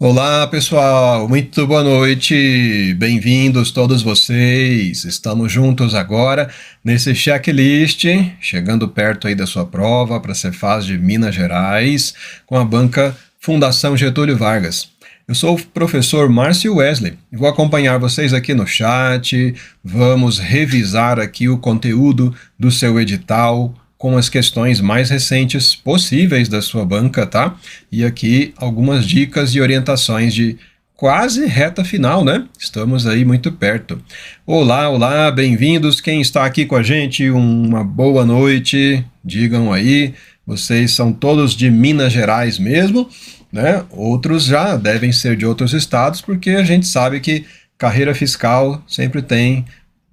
Olá, pessoal, muito boa noite, bem-vindos todos vocês. Estamos juntos agora nesse checklist, chegando perto aí da sua prova para ser Cefaz de Minas Gerais, com a banca Fundação Getúlio Vargas. Eu sou o professor Márcio Wesley e vou acompanhar vocês aqui no chat. Vamos revisar aqui o conteúdo do seu edital com as questões mais recentes possíveis da sua banca, tá? E aqui algumas dicas e orientações de quase reta final, né? Estamos aí muito perto. Olá, olá, bem-vindos. Quem está aqui com a gente, uma boa noite. Digam aí, vocês são todos de Minas Gerais mesmo, né? Outros já devem ser de outros estados, porque a gente sabe que carreira fiscal sempre tem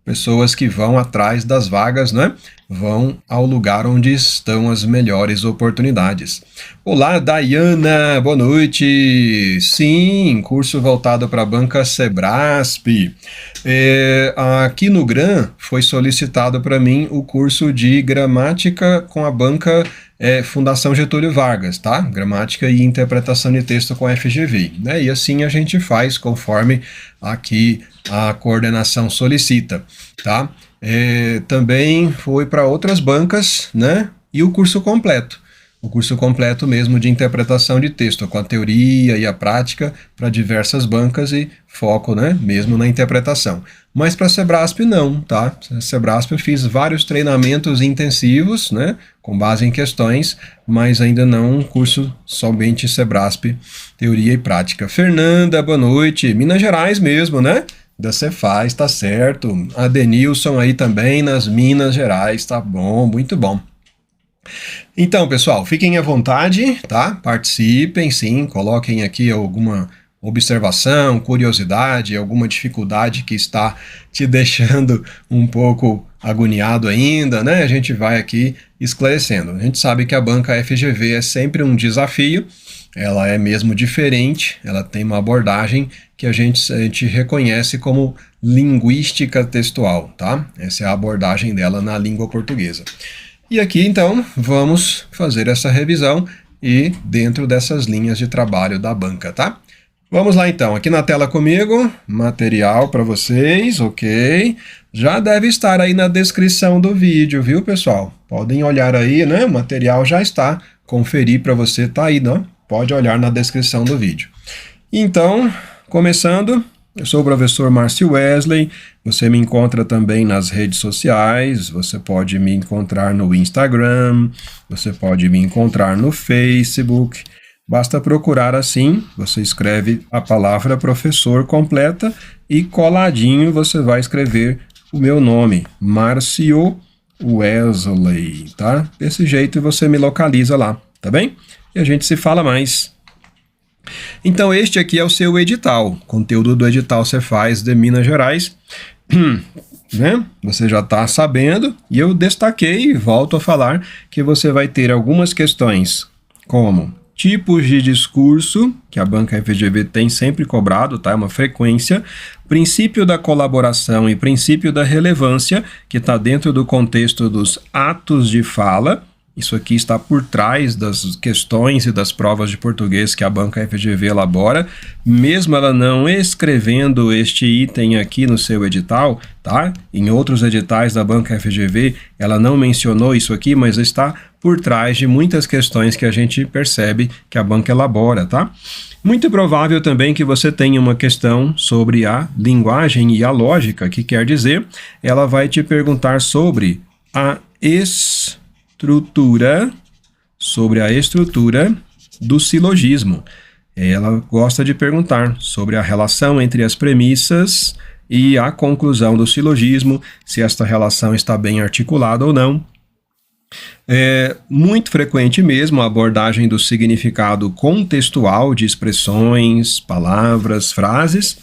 pessoas que vão atrás das vagas, né? Vão ao lugar onde estão as melhores oportunidades. Olá, Dayana, boa noite. Sim, curso voltado para a banca Sebrasp. Aqui no GRAM foi solicitado para mim o curso de gramática com a banca Fundação Getúlio Vargas, tá? Gramática e interpretação de texto com FGV, né? E assim a gente faz conforme aqui a coordenação solicita, tá? Também foi para outras bancas, né? E o curso completo mesmo de interpretação de texto, com a teoria e a prática para diversas bancas e foco, né, mesmo na interpretação. Mas para a Sebrasp não, tá? A Sebrasp eu fiz vários treinamentos intensivos, né, com base em questões, mas ainda não um curso somente Sebrasp, teoria e prática. Fernanda, boa noite. Minas Gerais mesmo, né? Da Cefaz, tá certo. A Denilson aí também nas Minas Gerais, tá bom, muito bom. Então, pessoal, fiquem à vontade, tá? Participem, sim, coloquem aqui alguma observação, curiosidade, alguma dificuldade que está te deixando um pouco agoniado ainda, né? A gente vai aqui esclarecendo. A gente sabe que a banca FGV é sempre um desafio, ela é mesmo diferente, ela tem uma abordagem que a gente reconhece como linguística textual, tá? Essa é a abordagem dela na língua portuguesa. E aqui, então, vamos fazer essa revisão e dentro dessas linhas de trabalho da banca, tá? Vamos lá, então. Aqui na tela comigo, material para vocês, ok? Já deve estar aí na descrição do vídeo, viu, pessoal? Podem olhar aí, né? O material já está. Conferir para você, tá aí, né? Pode olhar na descrição do vídeo. Então, começando... Eu sou o professor Márcio Wesley, você me encontra também nas redes sociais, você pode me encontrar no Instagram, você pode me encontrar no Facebook, basta procurar assim, você escreve a palavra professor completa e coladinho você vai escrever o meu nome, Márcio Wesley, tá? Desse jeito você me localiza lá, tá bem? E a gente se fala mais. Então este aqui é o seu edital, conteúdo do edital Cefaz de Minas Gerais, né? Você já está sabendo e eu destaquei e volto a falar que você vai ter algumas questões como tipos de discurso, que a banca FGV tem sempre cobrado, tá? É uma frequência, princípio da colaboração e princípio da relevância, que está dentro do contexto dos atos de fala. Isso aqui está por trás das questões e das provas de português que a banca FGV elabora, mesmo ela não escrevendo este item aqui no seu edital, tá? Em outros editais da banca FGV, ela não mencionou isso aqui, mas está por trás de muitas questões que a gente percebe que a banca elabora, tá? Muito provável também que você tenha uma questão sobre a linguagem e a lógica, que quer dizer, ela vai te perguntar sobre a sobre a estrutura do silogismo. Ela gosta de perguntar sobre a relação entre as premissas e a conclusão do silogismo, se esta relação está bem articulada ou não. É muito frequente mesmo a abordagem do significado contextual de expressões, palavras, frases.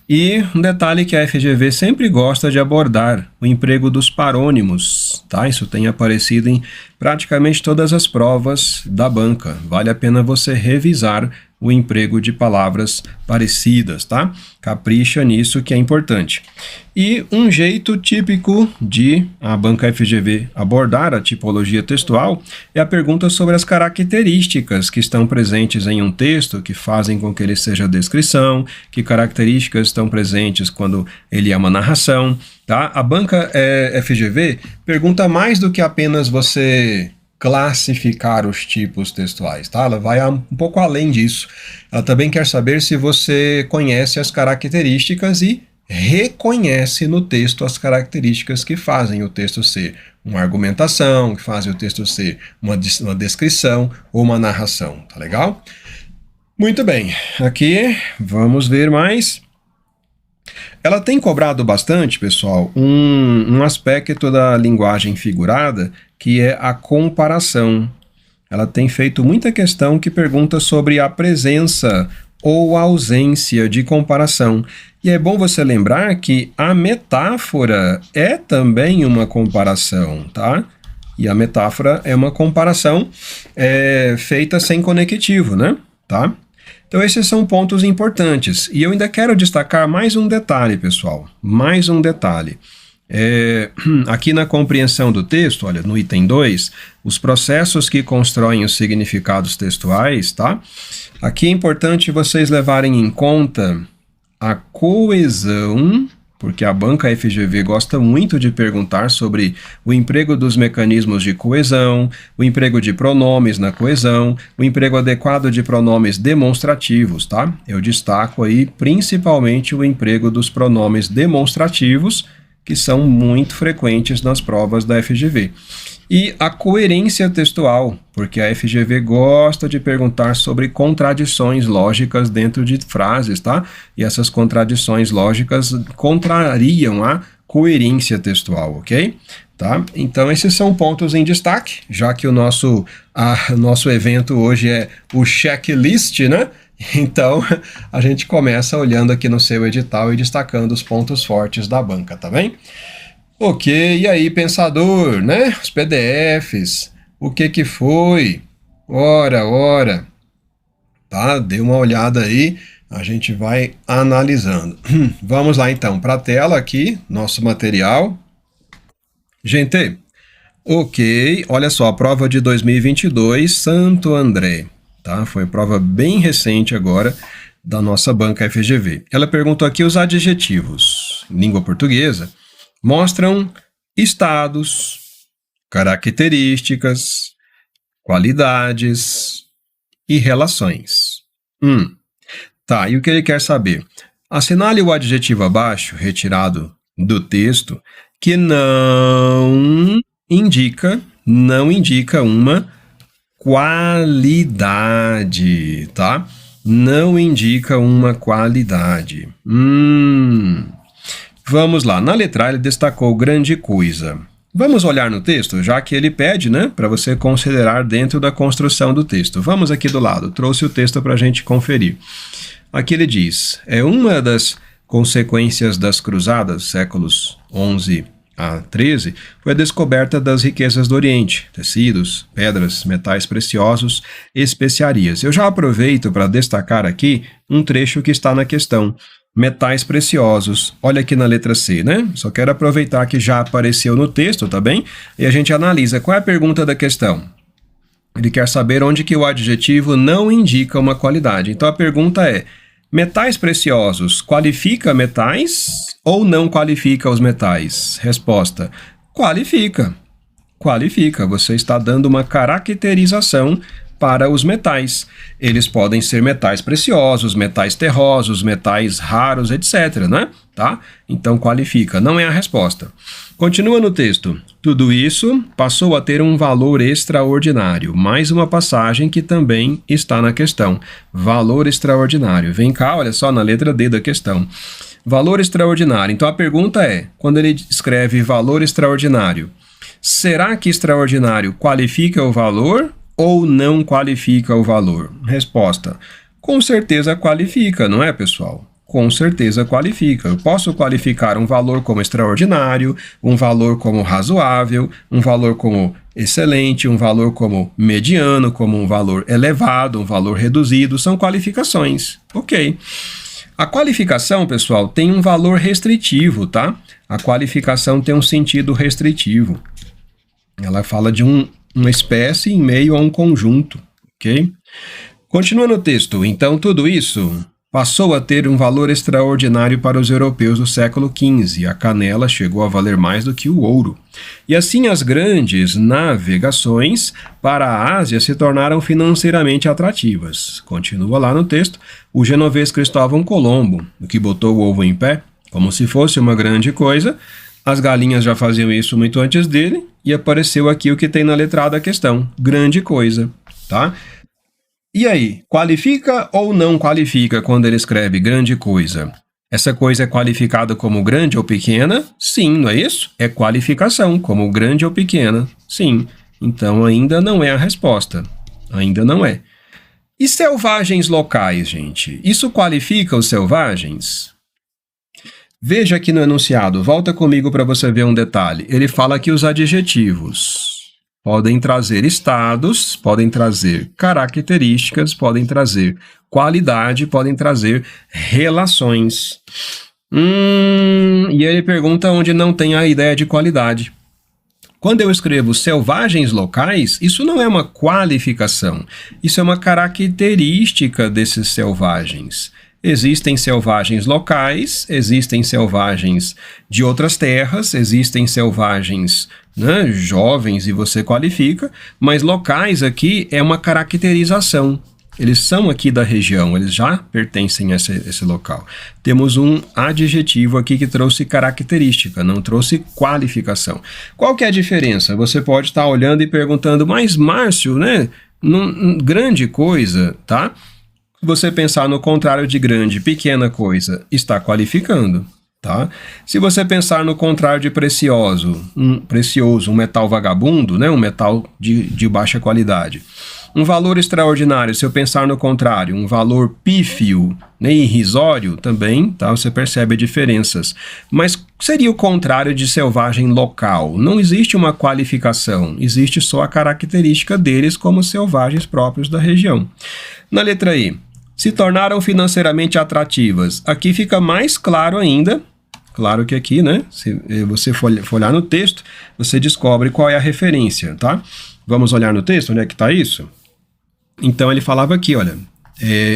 E um detalhe que a FGV sempre gosta de abordar, o emprego dos parônimos, tá? Isso tem aparecido em praticamente todas as provas da banca. Vale a pena você revisar o emprego de palavras parecidas, tá? Capricha nisso que é importante. E um jeito típico de a banca FGV abordar a tipologia textual é a pergunta sobre as características que estão presentes em um texto que fazem com que ele seja descrição, que características estão presentes quando ele é uma narração, tá? A banca FGV pergunta mais do que apenas você classificar os tipos textuais, tá? Ela vai um pouco além disso. Ela também quer saber se você conhece as características e reconhece no texto as características que fazem o texto ser uma argumentação, que fazem o texto ser uma descrição ou uma narração, tá legal? Muito bem, aqui vamos ver mais. Ela tem cobrado bastante, pessoal, um aspecto da linguagem figurada, que é a comparação. Ela tem feito muita questão que pergunta sobre a presença ou ausência de comparação. E é bom você lembrar que a metáfora é também uma comparação, tá? E a metáfora é uma comparação feita sem conectivo, né? Tá? Então esses são pontos importantes. E eu ainda quero destacar mais um detalhe, pessoal. Mais um detalhe. Aqui na compreensão do texto, olha, no item 2, os processos que constroem os significados textuais, tá? Aqui é importante vocês levarem em conta a coesão, porque a banca FGV gosta muito de perguntar sobre o emprego dos mecanismos de coesão, o emprego de pronomes na coesão, o emprego adequado de pronomes demonstrativos, tá? Eu destaco aí principalmente o emprego dos pronomes demonstrativos, que são muito frequentes nas provas da FGV. E a coerência textual, porque a FGV gosta de perguntar sobre contradições lógicas dentro de frases, tá? E essas contradições lógicas contrariam a coerência textual, ok? Tá? Então esses são pontos em destaque, já que o nosso evento hoje é o checklist, né? Então, a gente começa olhando aqui no seu edital e destacando os pontos fortes da banca, tá bem? Ok, e aí, pensador, né? Os PDFs, o que foi? Ora, tá? Dê uma olhada aí, a gente vai analisando. Vamos lá, então, para a tela aqui, nosso material. Gente, ok, olha só, a prova de 2022, Santo André. Tá? Foi prova bem recente agora da nossa banca FGV. Ela perguntou aqui os adjetivos, em língua portuguesa, mostram estados, características, qualidades e relações. Tá, e o que ele quer saber? Assinale o adjetivo abaixo, retirado do texto, que não indica uma qualidade, tá? Não indica uma qualidade. Vamos lá, na letra A ele destacou grande coisa. Vamos olhar no texto, já que ele pede, né, para você considerar dentro da construção do texto. Vamos aqui do lado, trouxe o texto para a gente conferir. Aqui ele diz, uma das consequências das cruzadas, séculos 11 a 13, foi a descoberta das riquezas do Oriente, tecidos, pedras, metais preciosos e especiarias. Eu já aproveito para destacar aqui um trecho que está na questão. Metais preciosos. Olha aqui na letra C, né? Só quero aproveitar que já apareceu no texto, tá bem? E a gente analisa qual é a pergunta da questão. Ele quer saber onde que o adjetivo não indica uma qualidade. Então a pergunta é, metais preciosos qualifica metais ou não qualifica os metais? Resposta, qualifica. Qualifica. Você está dando uma caracterização para os metais. Eles podem ser metais preciosos, metais terrosos, metais raros, etc, né? Tá? Então qualifica. Não é a resposta. Continua no texto. Tudo isso passou a ter um valor extraordinário. Mais uma passagem que também está na questão. Valor extraordinário. Vem cá, olha só na letra D da questão. Valor extraordinário. Então a pergunta é, quando ele escreve valor extraordinário, será que extraordinário qualifica o valor ou não qualifica o valor? Resposta, com certeza qualifica, não é, pessoal? Com certeza qualifica. Eu posso qualificar um valor como extraordinário, um valor como razoável, um valor como excelente, um valor como mediano, como um valor elevado, um valor reduzido. São qualificações. Ok. A qualificação, pessoal, tem um valor restritivo, tá? A qualificação tem um sentido restritivo. Ela fala de uma espécie em meio a um conjunto, ok? Continua no texto. Então, tudo isso passou a ter um valor extraordinário para os europeus do século XV. A canela chegou a valer mais do que o ouro. E assim as grandes navegações para a Ásia se tornaram financeiramente atrativas. Continua lá no texto. O genovês Cristóvão Colombo, que botou o ovo em pé, como se fosse uma grande coisa. As galinhas já faziam isso muito antes dele, e apareceu aqui o que tem na letra A da questão. Grande coisa, tá? E aí, qualifica ou não qualifica quando ele escreve grande coisa? Essa coisa é qualificada como grande ou pequena? Sim, não é isso? É qualificação, como grande ou pequena. Sim. Então ainda não é a resposta. Ainda não é. E selvagens locais, gente? Isso qualifica os selvagens? Veja aqui no enunciado, volta comigo para você ver um detalhe. Ele fala que os adjetivos podem trazer estados, podem trazer características, podem trazer qualidade, podem trazer relações. E ele pergunta onde não tem a ideia de qualidade. Quando eu escrevo selvagens locais, isso não é uma qualificação, isso é uma característica desses selvagens. Existem selvagens locais, existem selvagens de outras terras, existem selvagens, né, jovens, e você qualifica, mas locais aqui é uma caracterização. Eles são aqui da região, eles já pertencem a esse local. Temos um adjetivo aqui que trouxe característica, não trouxe qualificação. Qual que é a diferença? Você pode estar olhando e perguntando, mas Márcio, né, grande coisa, tá? Se você pensar no contrário de grande, pequena coisa, está qualificando, tá? Se você pensar no contrário de precioso, um metal vagabundo, né? Um metal de baixa qualidade. Um valor extraordinário, se eu pensar no contrário, um valor pífio, né, irrisório também, tá? Você percebe diferenças. Mas seria o contrário de selvagem local. Não existe uma qualificação, existe só a característica deles como selvagens próprios da região. Na letra E, se tornaram financeiramente atrativas. Aqui fica mais claro ainda. Claro que aqui, né? Se você for olhar no texto, você descobre qual é a referência, tá? Vamos olhar no texto, onde é que está isso? Então ele falava aqui, olha,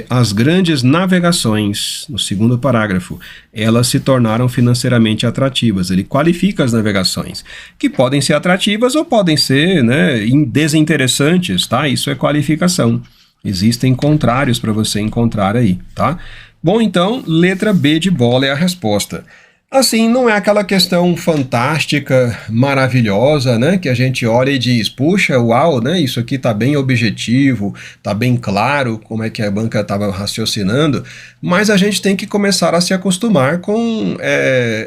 as grandes navegações, no segundo parágrafo, elas se tornaram financeiramente atrativas. Ele qualifica as navegações, que podem ser atrativas ou podem ser, né, desinteressantes, tá? Isso é qualificação. Existem contrários para você encontrar aí, tá? Bom, então, letra B de bola é a resposta. Assim, não é aquela questão fantástica, maravilhosa, né? Que a gente olha e diz, puxa, uau, né? Isso aqui tá bem objetivo, tá bem claro como é que a banca estava raciocinando, mas a gente tem que começar a se acostumar com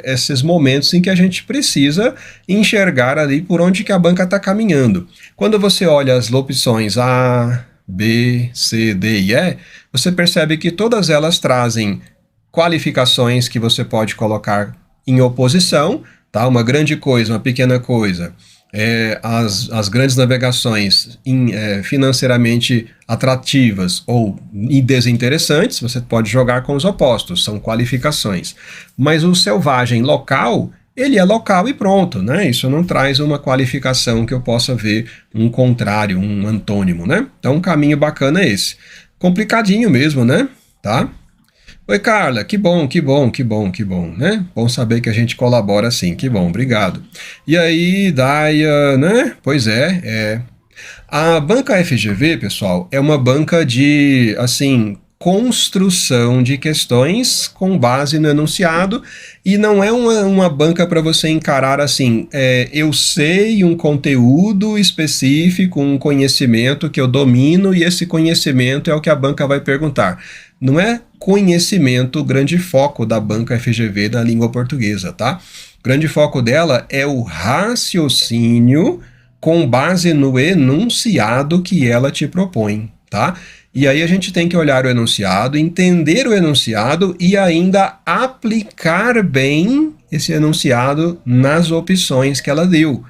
esses momentos em que a gente precisa enxergar ali por onde que a banca está caminhando. Quando você olha as opções A, B, C, D e E, você percebe que todas elas trazem qualificações que você pode colocar em oposição, tá? Uma grande coisa, uma pequena coisa. As grandes navegações financeiramente atrativas ou desinteressantes, você pode jogar com os opostos, são qualificações. Mas o selvagem local, ele é local e pronto, né? Isso não traz uma qualificação que eu possa ver um contrário, um antônimo, né? Então, um caminho bacana é esse. Complicadinho mesmo, né? Tá? Oi, Carla, que bom, né? Bom saber que a gente colabora assim, que bom, obrigado. E aí, Daia, né? Pois a banca FGV, pessoal, é uma banca de, assim, construção de questões com base no enunciado e não é uma banca para você encarar assim, eu sei um conteúdo específico, um conhecimento que eu domino e esse conhecimento é o que a banca vai perguntar. Não é conhecimento o grande foco da banca FGV da língua portuguesa, tá? O grande foco dela é o raciocínio com base no enunciado que ela te propõe, tá? E aí a gente tem que olhar o enunciado, entender o enunciado e ainda aplicar bem esse enunciado nas opções que ela deu.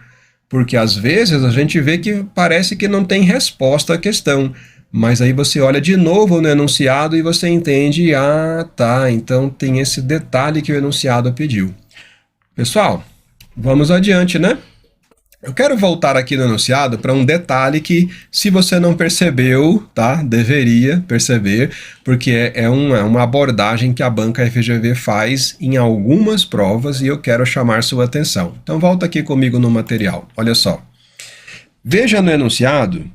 Porque às vezes a gente vê que parece que não tem resposta à questão, mas aí você olha de novo no enunciado e você entende, ah, tá, então tem esse detalhe que o enunciado pediu. Pessoal, vamos adiante, né? Eu quero voltar aqui no enunciado para um detalhe que, se você não percebeu, tá? Deveria perceber, porque é uma abordagem que a banca FGV faz em algumas provas e eu quero chamar sua atenção. Então volta aqui comigo no material, olha só. Veja no enunciado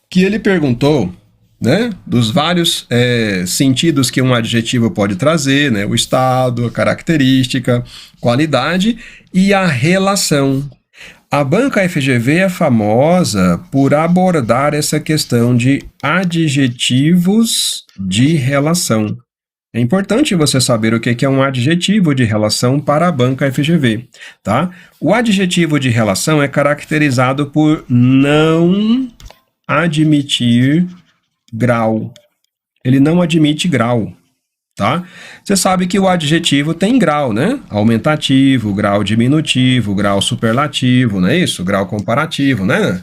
que ele perguntou, né, dos vários sentidos que um adjetivo pode trazer, né, o estado, a característica, qualidade e a relação. A banca FGV é famosa por abordar essa questão de adjetivos de relação. É importante você saber o que é um adjetivo de relação para a banca FGV, tá? O adjetivo de relação é caracterizado por não admitir grau. Ele não admite grau, tá? Você sabe que o adjetivo tem grau, né? Aumentativo, grau diminutivo, grau superlativo, não é isso? Grau comparativo, né?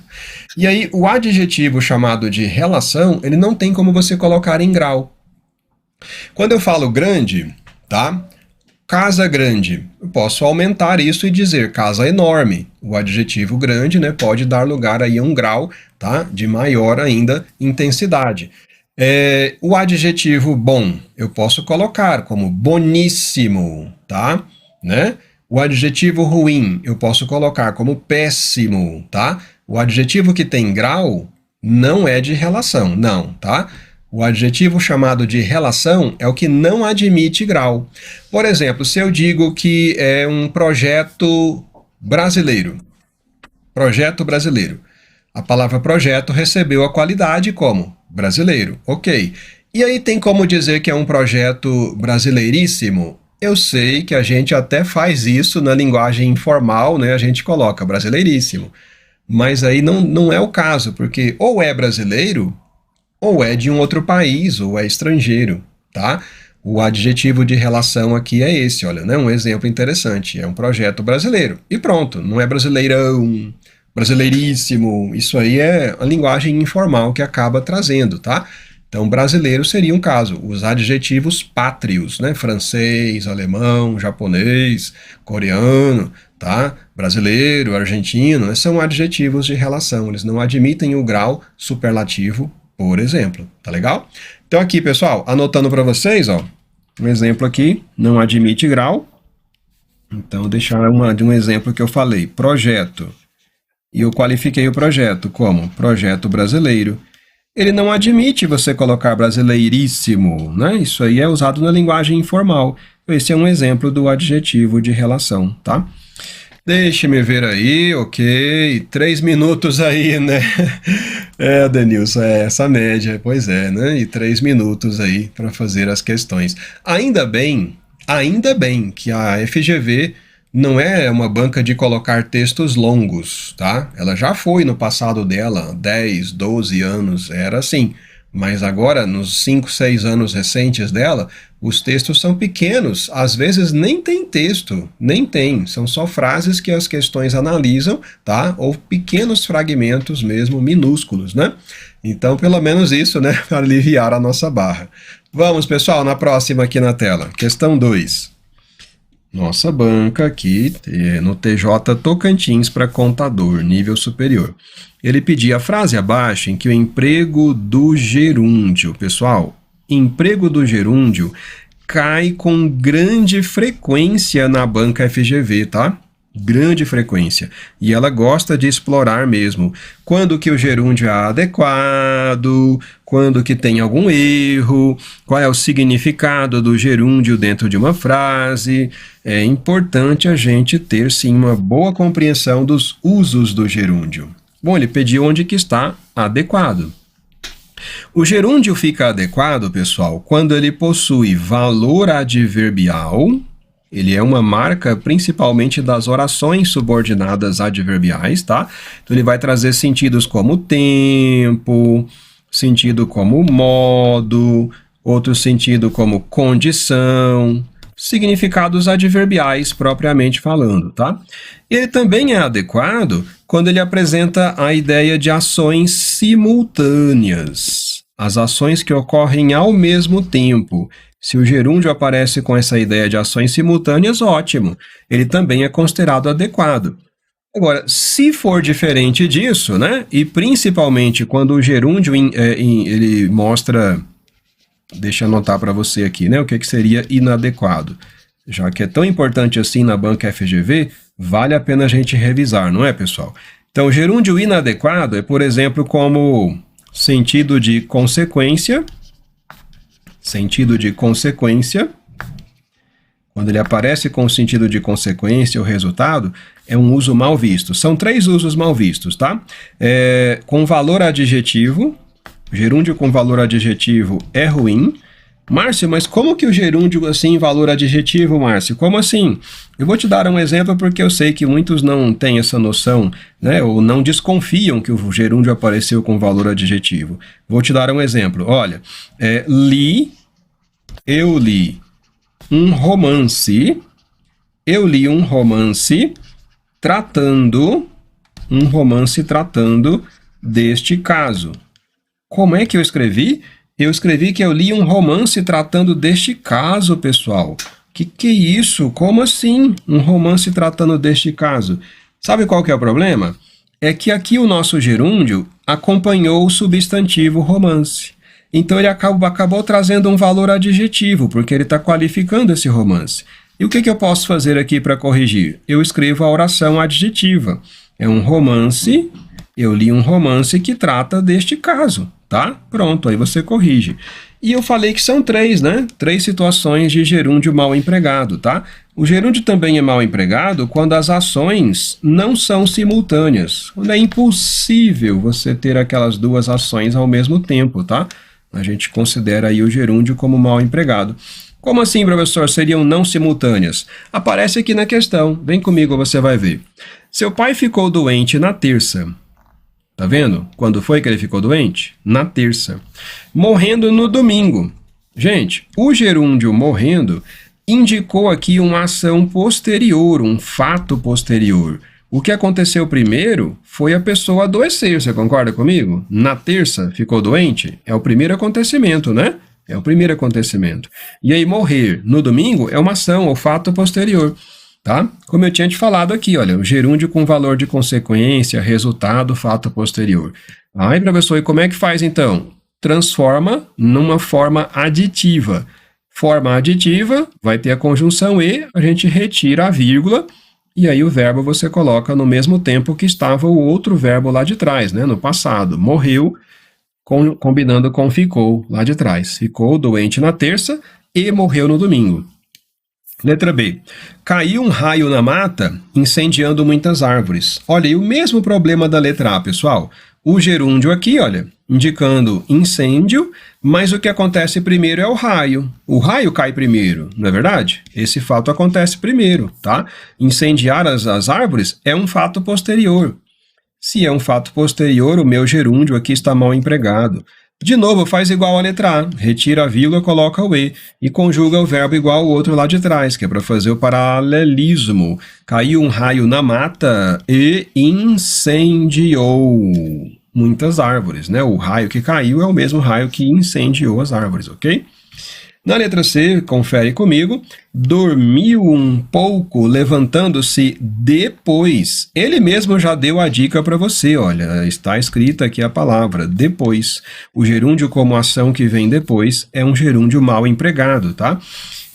E aí, o adjetivo chamado de relação, ele não tem como você colocar em grau. Quando eu falo grande, tá? Casa grande, eu posso aumentar isso e dizer casa enorme. O adjetivo grande, né, pode dar lugar aí a um grau, tá? De maior ainda intensidade. O adjetivo bom, eu posso colocar como boníssimo, tá? Né? O adjetivo ruim, eu posso colocar como péssimo, tá? O adjetivo que tem grau não é de relação, não, tá? O adjetivo chamado de relação é o que não admite grau. Por exemplo, se eu digo que é um projeto brasileiro, a palavra projeto recebeu a qualidade como brasileiro, ok. E aí tem como dizer que é um projeto brasileiríssimo? Eu sei que a gente até faz isso na linguagem informal, né? A gente coloca brasileiríssimo. Mas aí não é o caso, porque ou é brasileiro, ou é de um outro país, ou é estrangeiro, tá? O adjetivo de relação aqui é esse, olha, né? Um exemplo interessante, é um projeto brasileiro. E pronto, não é brasileirão, brasileiríssimo, isso aí é a linguagem informal que acaba trazendo, tá? Então, brasileiro seria um caso, os adjetivos pátrios, né? Francês, alemão, japonês, coreano, tá? Brasileiro, argentino, né? São adjetivos de relação, eles não admitem o grau superlativo, por exemplo, tá legal? Então aqui, pessoal, anotando para vocês, ó, um exemplo aqui, não admite grau. Então, deixar de um exemplo que eu falei, projeto. E eu qualifiquei o projeto como projeto brasileiro. Ele não admite você colocar brasileiríssimo, né? Isso aí é usado na linguagem informal. Esse é um exemplo do adjetivo de relação, tá? Deixe-me ver aí, ok, 3 minutos aí, né? Denilson, essa média, pois é, né? E 3 minutos aí para fazer as questões. Ainda bem que a FGV não é uma banca de colocar textos longos, tá? Ela já foi no passado dela, 10, 12 anos, era assim. Mas agora, nos 5, 6 anos recentes dela, os textos são pequenos, às vezes nem tem texto, nem tem, são só frases que as questões analisam, tá? Ou pequenos fragmentos mesmo, minúsculos, né? Então, pelo menos isso, né? Para aliviar a nossa barra. Vamos, pessoal, na próxima aqui na tela. Questão 2. Nossa banca aqui no TJ Tocantins para contador, nível superior. Ele pedia a frase abaixo em que o emprego do gerúndio, pessoal, emprego do gerúndio cai com grande frequência na banca FGV, tá? Grande frequência. E ela gosta de explorar mesmo. Quando que o gerúndio é adequado, quando que tem algum erro, qual é o significado do gerúndio dentro de uma frase. É importante a gente ter, sim, uma boa compreensão dos usos do gerúndio. Bom, ele pediu onde que está adequado. O gerúndio fica adequado, pessoal, quando ele possui valor adverbial. Ele é uma marca principalmente das orações subordinadas adverbiais, tá? Então ele vai trazer sentidos como tempo, sentido como modo, outro sentido como condição, significados adverbiais propriamente falando, tá? Ele também é adequado quando ele apresenta a ideia de ações simultâneas, as ações que ocorrem ao mesmo tempo. Se o gerúndio aparece com essa ideia de ações simultâneas, ótimo, ele também é considerado adequado. Agora, se for diferente disso, né, e principalmente quando o gerúndio ele mostra, deixa eu anotar para você aqui, né, o que seria inadequado. Já que é tão importante assim na banca FGV, vale a pena a gente revisar, não é, pessoal? Então, o gerúndio inadequado é, por exemplo, como sentido de consequência, quando ele aparece com o sentido de consequência ou resultado, é um uso mal visto. São 3 usos mal vistos, tá? Com valor adjetivo, gerúndio com valor adjetivo é ruim. Márcio, mas como que o gerúndio assim, valor adjetivo, Márcio? Como assim? Eu vou te dar um exemplo porque eu sei que muitos não têm essa noção, né? Ou não desconfiam que o gerúndio apareceu com valor adjetivo. Vou te dar um exemplo. Olha, eu li um romance tratando deste caso. Como é que eu escrevi? Eu escrevi que eu li um romance tratando deste caso, pessoal. Que é isso? Como assim? Um romance tratando deste caso? Sabe qual que é o problema? É que aqui o nosso gerúndio acompanhou o substantivo romance. Então ele acabou trazendo um valor adjetivo, porque ele está qualificando esse romance. E o que eu posso fazer aqui para corrigir? Eu escrevo a oração adjetiva. É um romance, eu li um romance que trata deste caso, tá? Pronto, aí você corrige. E eu falei que são 3, né? 3 situações de gerúndio mal empregado, tá? O gerúndio também é mal empregado quando as ações não são simultâneas. Quando é impossível você ter aquelas 2 ações ao mesmo tempo, tá? A gente considera aí o gerúndio como mal empregado. Como assim, professor? Seriam não simultâneas? Aparece aqui na questão. Vem comigo, você vai ver. Seu pai ficou doente na terça. Tá vendo? Quando foi que ele ficou doente? Na terça. Morrendo no domingo. Gente, o gerúndio morrendo indicou aqui uma ação posterior, um fato posterior. O que aconteceu primeiro foi a pessoa adoecer, você concorda comigo? Na terça ficou doente? É o primeiro acontecimento, né? É o primeiro acontecimento. E aí morrer no domingo é uma ação ou fato posterior. Tá? Como eu tinha te falado aqui, olha, o gerúndio com valor de consequência, resultado, fato posterior. Ai, professor, e como é que faz então? Transforma numa forma aditiva. Forma aditiva, vai ter a conjunção e, a gente retira a vírgula, e aí o verbo você coloca no mesmo tempo que estava o outro verbo lá de trás, né? No passado. Morreu, combinando com ficou lá de trás. Ficou doente na terça e morreu no domingo. Letra B. Caiu um raio na mata, incendiando muitas árvores. Olha, e o mesmo problema da letra A, pessoal. O gerúndio aqui, olha, indicando incêndio, mas o que acontece primeiro é o raio. O raio cai primeiro, não é verdade? Esse fato acontece primeiro, tá? Incendiar as árvores é um fato posterior. Se é um fato posterior, o meu gerúndio aqui está mal empregado. De novo, faz igual a letra A, retira a vírgula, coloca o E e conjuga o verbo igual ao outro lá de trás, que é para fazer o paralelismo. Caiu um raio na mata e incendiou muitas árvores, né? O raio que caiu é o mesmo raio que incendiou as árvores, ok? Na letra C, confere comigo, dormiu um pouco levantando-se depois. Ele mesmo já deu a dica para você, olha, está escrita aqui a palavra, depois. O gerúndio como ação que vem depois é um gerúndio mal empregado, tá?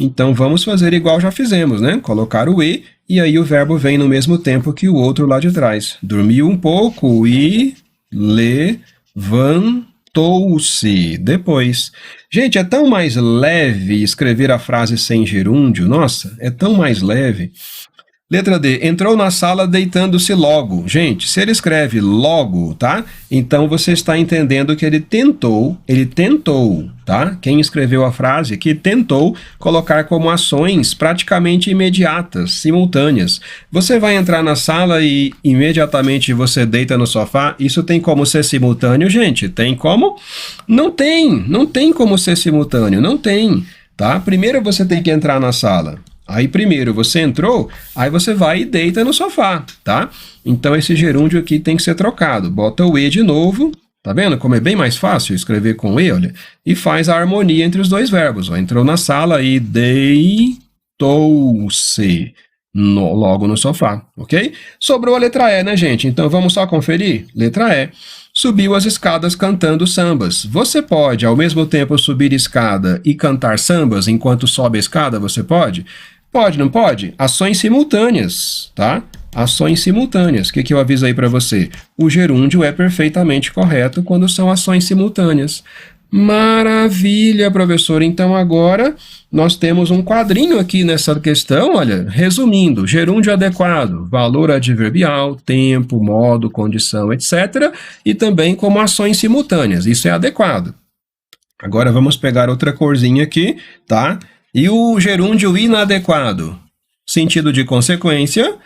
Então vamos fazer igual já fizemos, né? Colocar o e aí o verbo vem no mesmo tempo que o outro lá de trás. Dormiu um pouco e levantou-se depois. Gente, é tão mais leve escrever a frase sem gerúndio, nossa, é tão mais leve. Letra D, entrou na sala deitando-se logo. Gente, se ele escreve logo, tá? Então você está entendendo que ele tentou, tá? Quem escreveu a frase aqui tentou colocar como ações praticamente imediatas, simultâneas. Você vai entrar na sala e imediatamente você deita no sofá. Isso tem como ser simultâneo, gente? Tem como? Não tem como ser simultâneo, não tem, tá? Primeiro você tem que entrar na sala. Aí primeiro você entrou, aí você vai e deita no sofá, tá? Então esse gerúndio aqui tem que ser trocado. Bota o E de novo, tá vendo como é bem mais fácil escrever com E, olha? E faz a harmonia entre os dois verbos. Ó. Entrou na sala e deitou-se logo no sofá, ok? Sobrou a letra E, né, gente? Então vamos só conferir? Letra E. Subiu as escadas cantando sambas. Você pode, ao mesmo tempo, subir escada e cantar sambas enquanto sobe a escada? Você pode? Pode, não pode? Ações simultâneas, tá? Ações simultâneas. O que eu aviso aí para você? O gerúndio é perfeitamente correto quando são ações simultâneas. Maravilha, professor. Então agora nós temos um quadrinho aqui nessa questão, olha, resumindo, gerúndio adequado, valor adverbial, tempo, modo, condição, etc. E também como ações simultâneas, isso é adequado. Agora vamos pegar outra corzinha aqui, tá? E o gerúndio inadequado, sentido de consequência,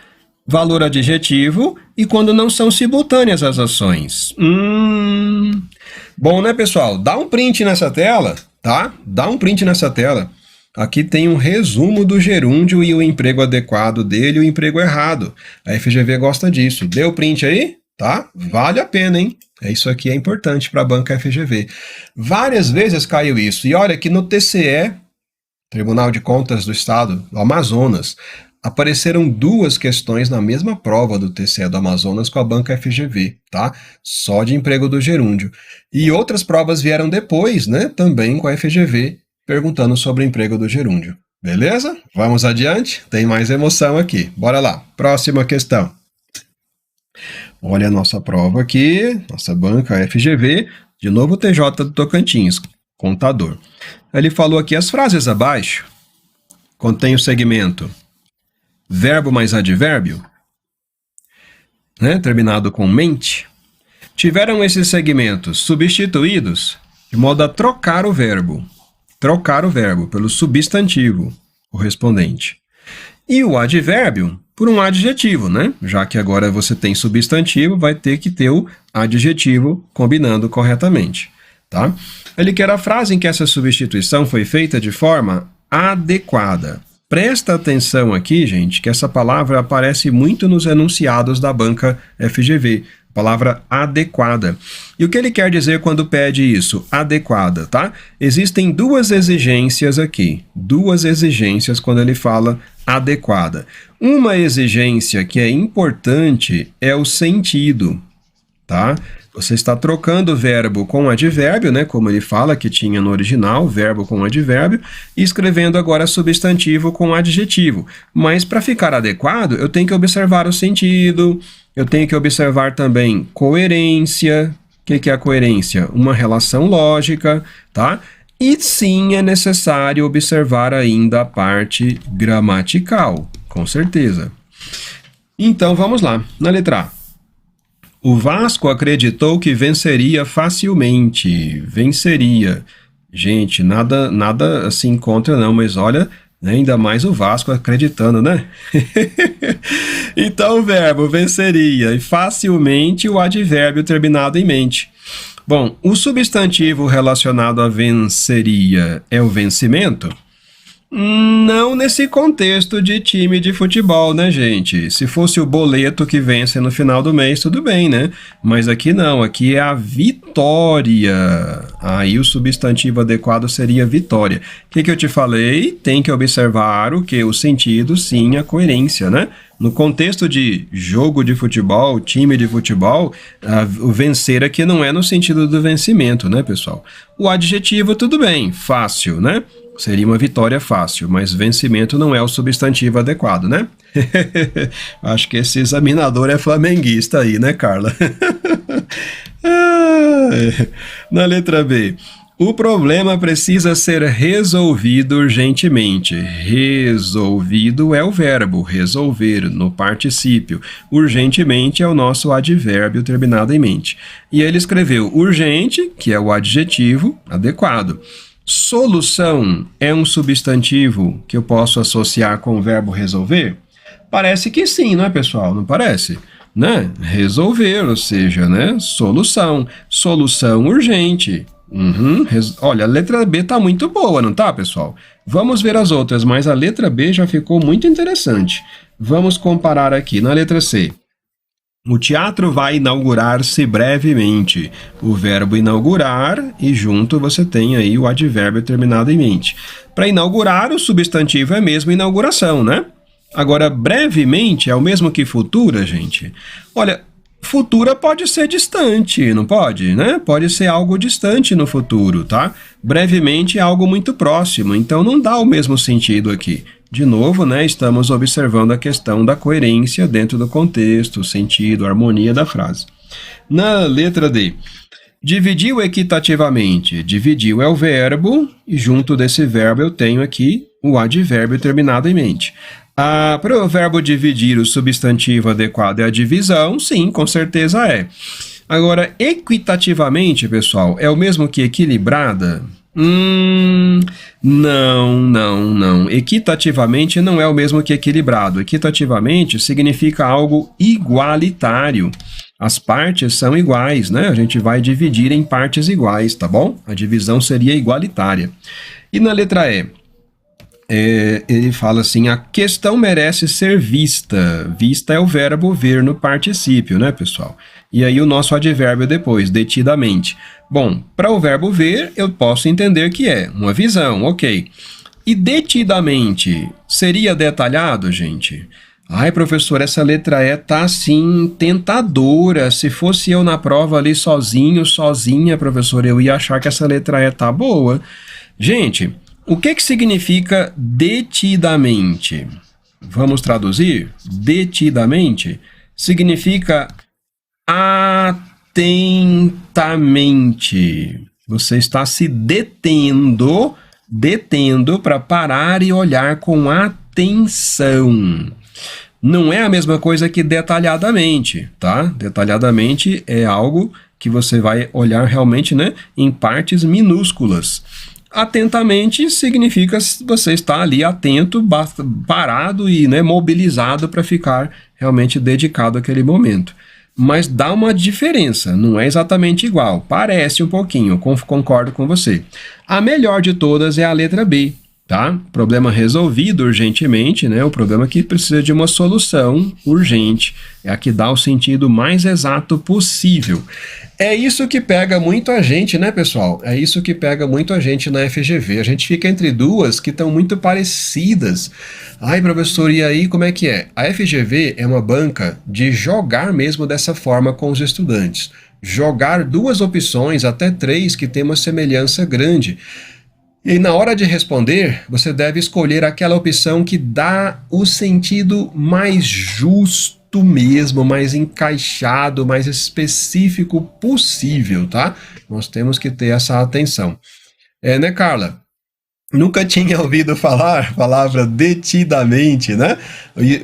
valor adjetivo e quando não são simultâneas as ações. Bom, né, pessoal? Dá um print nessa tela, tá? Dá um print nessa tela. Aqui tem um resumo do gerúndio e o emprego adequado dele e o emprego errado. A FGV gosta disso. Deu print aí? Tá? Vale a pena, hein? Isso aqui é importante para a banca FGV. Várias vezes caiu isso. E olha que no TCE, Tribunal de Contas do Estado do Amazonas, apareceram duas questões na mesma prova do TCE do Amazonas com a banca FGV, tá? Só de emprego do gerúndio. E outras provas vieram depois, né? Também com a FGV, perguntando sobre o emprego do gerúndio. Beleza? Vamos adiante? Tem mais emoção aqui. Bora lá. Próxima questão. Olha a nossa prova aqui, nossa banca FGV, de novo TJ do Tocantins, contador. Ele falou aqui as frases abaixo, contém o segmento verbo mais advérbio, né, terminado com mente, tiveram esses segmentos substituídos de modo a trocar o verbo pelo substantivo correspondente. E o advérbio por um adjetivo, né? Já que agora você tem substantivo, vai ter que ter o adjetivo combinando corretamente, tá? Ele quer a frase em que essa substituição foi feita de forma adequada. Presta atenção aqui, gente, que essa palavra aparece muito nos enunciados da banca FGV, palavra adequada. E o que ele quer dizer quando pede isso? Adequada, tá? Existem duas exigências aqui, duas exigências quando ele fala adequada. Uma exigência que é importante é o sentido, tá? Você está trocando verbo com advérbio, né? Como ele fala que tinha no original, verbo com advérbio, e escrevendo agora substantivo com adjetivo. Mas para ficar adequado, eu tenho que observar o sentido, eu tenho que observar também coerência. O que é a coerência? Uma relação lógica, tá? E sim, é necessário observar ainda a parte gramatical, com certeza. Então, vamos lá. Na letra A. O Vasco acreditou que venceria facilmente. Venceria. Gente, nada assim contra não, mas olha, né, ainda mais o Vasco acreditando, né? Então o verbo venceria e facilmente o advérbio terminado em mente. Bom, o substantivo relacionado a venceria é o vencimento? Não nesse contexto de time de futebol, né, gente? Se fosse o boleto que vence no final do mês, tudo bem, né? Mas aqui não, aqui é a vitória. Aí o substantivo adequado seria vitória. O que eu te falei? Tem que observar o que? O sentido, sim, a coerência, né? No contexto de jogo de futebol, time de futebol, o vencer aqui não é no sentido do vencimento, né, pessoal? O adjetivo, tudo bem, fácil, né? Seria uma vitória fácil, mas vencimento não é o substantivo adequado, né? Acho que esse examinador é flamenguista aí, né, Carla? Na letra B. O problema precisa ser resolvido urgentemente. Resolvido é o verbo, resolver, no particípio. Urgentemente é o nosso advérbio terminado em mente. E ele escreveu urgente, que é o adjetivo adequado. Solução é um substantivo que eu posso associar com o verbo resolver? Parece que sim, não é, pessoal? Não parece? Né? Resolver, ou seja, né? Solução. Solução urgente. Olha, a letra B tá muito boa, não tá, pessoal? Vamos ver as outras, mas a letra B já ficou muito interessante. Vamos comparar aqui na letra C. O teatro vai inaugurar-se brevemente. O verbo inaugurar e junto você tem aí o advérbio terminado em mente. Para inaugurar, o substantivo é mesmo inauguração, né? Agora, brevemente é o mesmo que futura, gente? Olha, futura pode ser distante, não pode, né? Pode ser algo distante no futuro, tá? Brevemente é algo muito próximo, então não dá o mesmo sentido aqui. De novo, né, estamos observando a questão da coerência dentro do contexto, sentido, harmonia da frase. Na letra D, dividiu equitativamente. Dividiu é o verbo e junto desse verbo eu tenho aqui o advérbio terminado em mente. Para o verbo dividir, o substantivo adequado é a divisão? Sim, com certeza é. Agora, equitativamente, pessoal, é o mesmo que equilibrada? Não. Equitativamente não é o mesmo que equilibrado. Equitativamente significa algo igualitário. As partes são iguais, né? A gente vai dividir em partes iguais, tá bom? A divisão seria igualitária. E na letra E? Ele fala assim, a questão merece ser vista. Vista é o verbo ver no particípio, né, pessoal? E aí o nosso advérbio depois, detidamente. Bom, para o verbo ver, eu posso entender que é uma visão, ok. E detidamente, seria detalhado, gente? Ai, professor, essa letra E tá, assim, tentadora. Se fosse eu na prova ali sozinho, sozinha, professor, eu ia achar que essa letra E tá boa. Gente, o que significa detidamente? Vamos traduzir? Detidamente significa atentamente. Você está se detendo para parar e olhar com atenção. Não é a mesma coisa que detalhadamente, tá? Detalhadamente é algo que você vai olhar realmente, né, em partes minúsculas. Atentamente significa você estar ali atento, parado e, né, mobilizado para ficar realmente dedicado àquele momento. Mas dá uma diferença, não é exatamente igual, parece um pouquinho, concordo com você. A melhor de todas é a letra B, tá? Problema resolvido urgentemente, né? O problema que precisa de uma solução urgente, é a que dá o sentido mais exato possível. É isso que pega muito a gente, né, pessoal? É isso que pega muito a gente na FGV. A gente fica entre duas que estão muito parecidas. Ai, professor, e aí como é que é? A FGV é uma banca de jogar mesmo dessa forma com os estudantes. Jogar duas opções, até três, que tem uma semelhança grande. E na hora de responder, você deve escolher aquela opção que dá o sentido mais justo mesmo, mais encaixado, mais específico possível, tá? Nós temos que ter essa atenção. Né, Carla? Nunca tinha ouvido falar a palavra detidamente, né?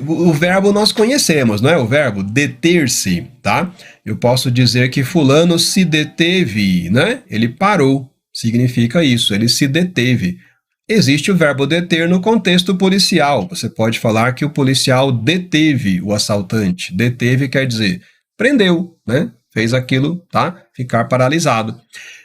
O verbo nós conhecemos, não é? O verbo deter-se, tá? Eu posso dizer que fulano se deteve, né? Ele parou. Significa isso, ele se deteve. Existe o verbo deter no contexto policial. Você pode falar que o policial deteve o assaltante. Deteve quer dizer prendeu, né? Fez aquilo, tá? Ficar paralisado.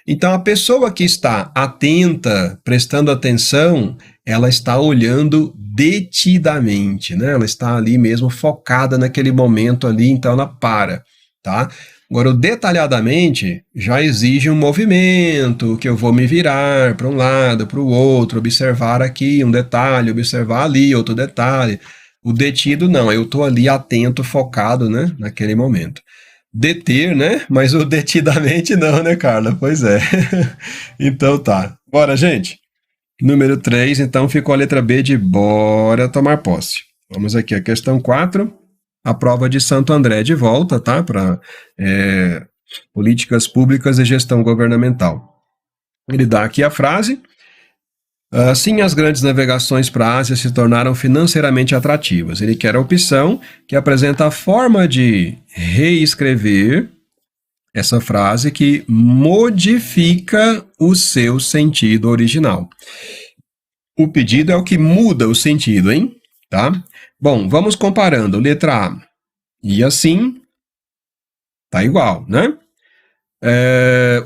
Então, a pessoa que está atenta, prestando atenção, ela está olhando detidamente, né? Ela está ali mesmo focada naquele momento ali, então ela para, tá? Agora, o detalhadamente já exige um movimento, que eu vou me virar para um lado, para o outro, observar aqui um detalhe, observar ali outro detalhe. O detido não, eu estou ali atento, focado, né, naquele momento. Deter, né? Mas o detidamente não, né, Carla? Pois é. Então tá. Bora, gente. Número 3, então ficou a letra B de bora tomar posse. Vamos aqui, a questão 4. A prova de Santo André de volta, tá? Para políticas públicas e gestão governamental. Ele dá aqui a frase: assim, as grandes navegações para a Ásia se tornaram financeiramente atrativas. Ele quer a opção que apresenta a forma de reescrever essa frase que modifica o seu sentido original. O pedido é o que muda o sentido, hein? Tá? Bom, vamos comparando. Letra A. E assim, tá igual, né?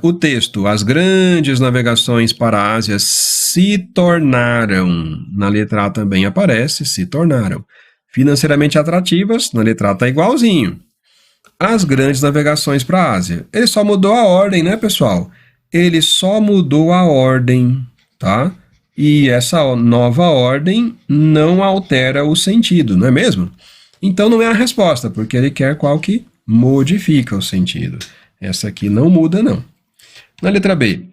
O texto: as grandes navegações para a Ásia se tornaram, na letra A também aparece, se tornaram financeiramente atrativas, na letra A tá igualzinho. As grandes navegações para a Ásia. Ele só mudou a ordem, né, pessoal? Ele só mudou a ordem, tá? E essa nova ordem não altera o sentido, não é mesmo? Então não é a resposta, porque ele quer qual que modifica o sentido. Essa aqui não muda, não. Na letra B.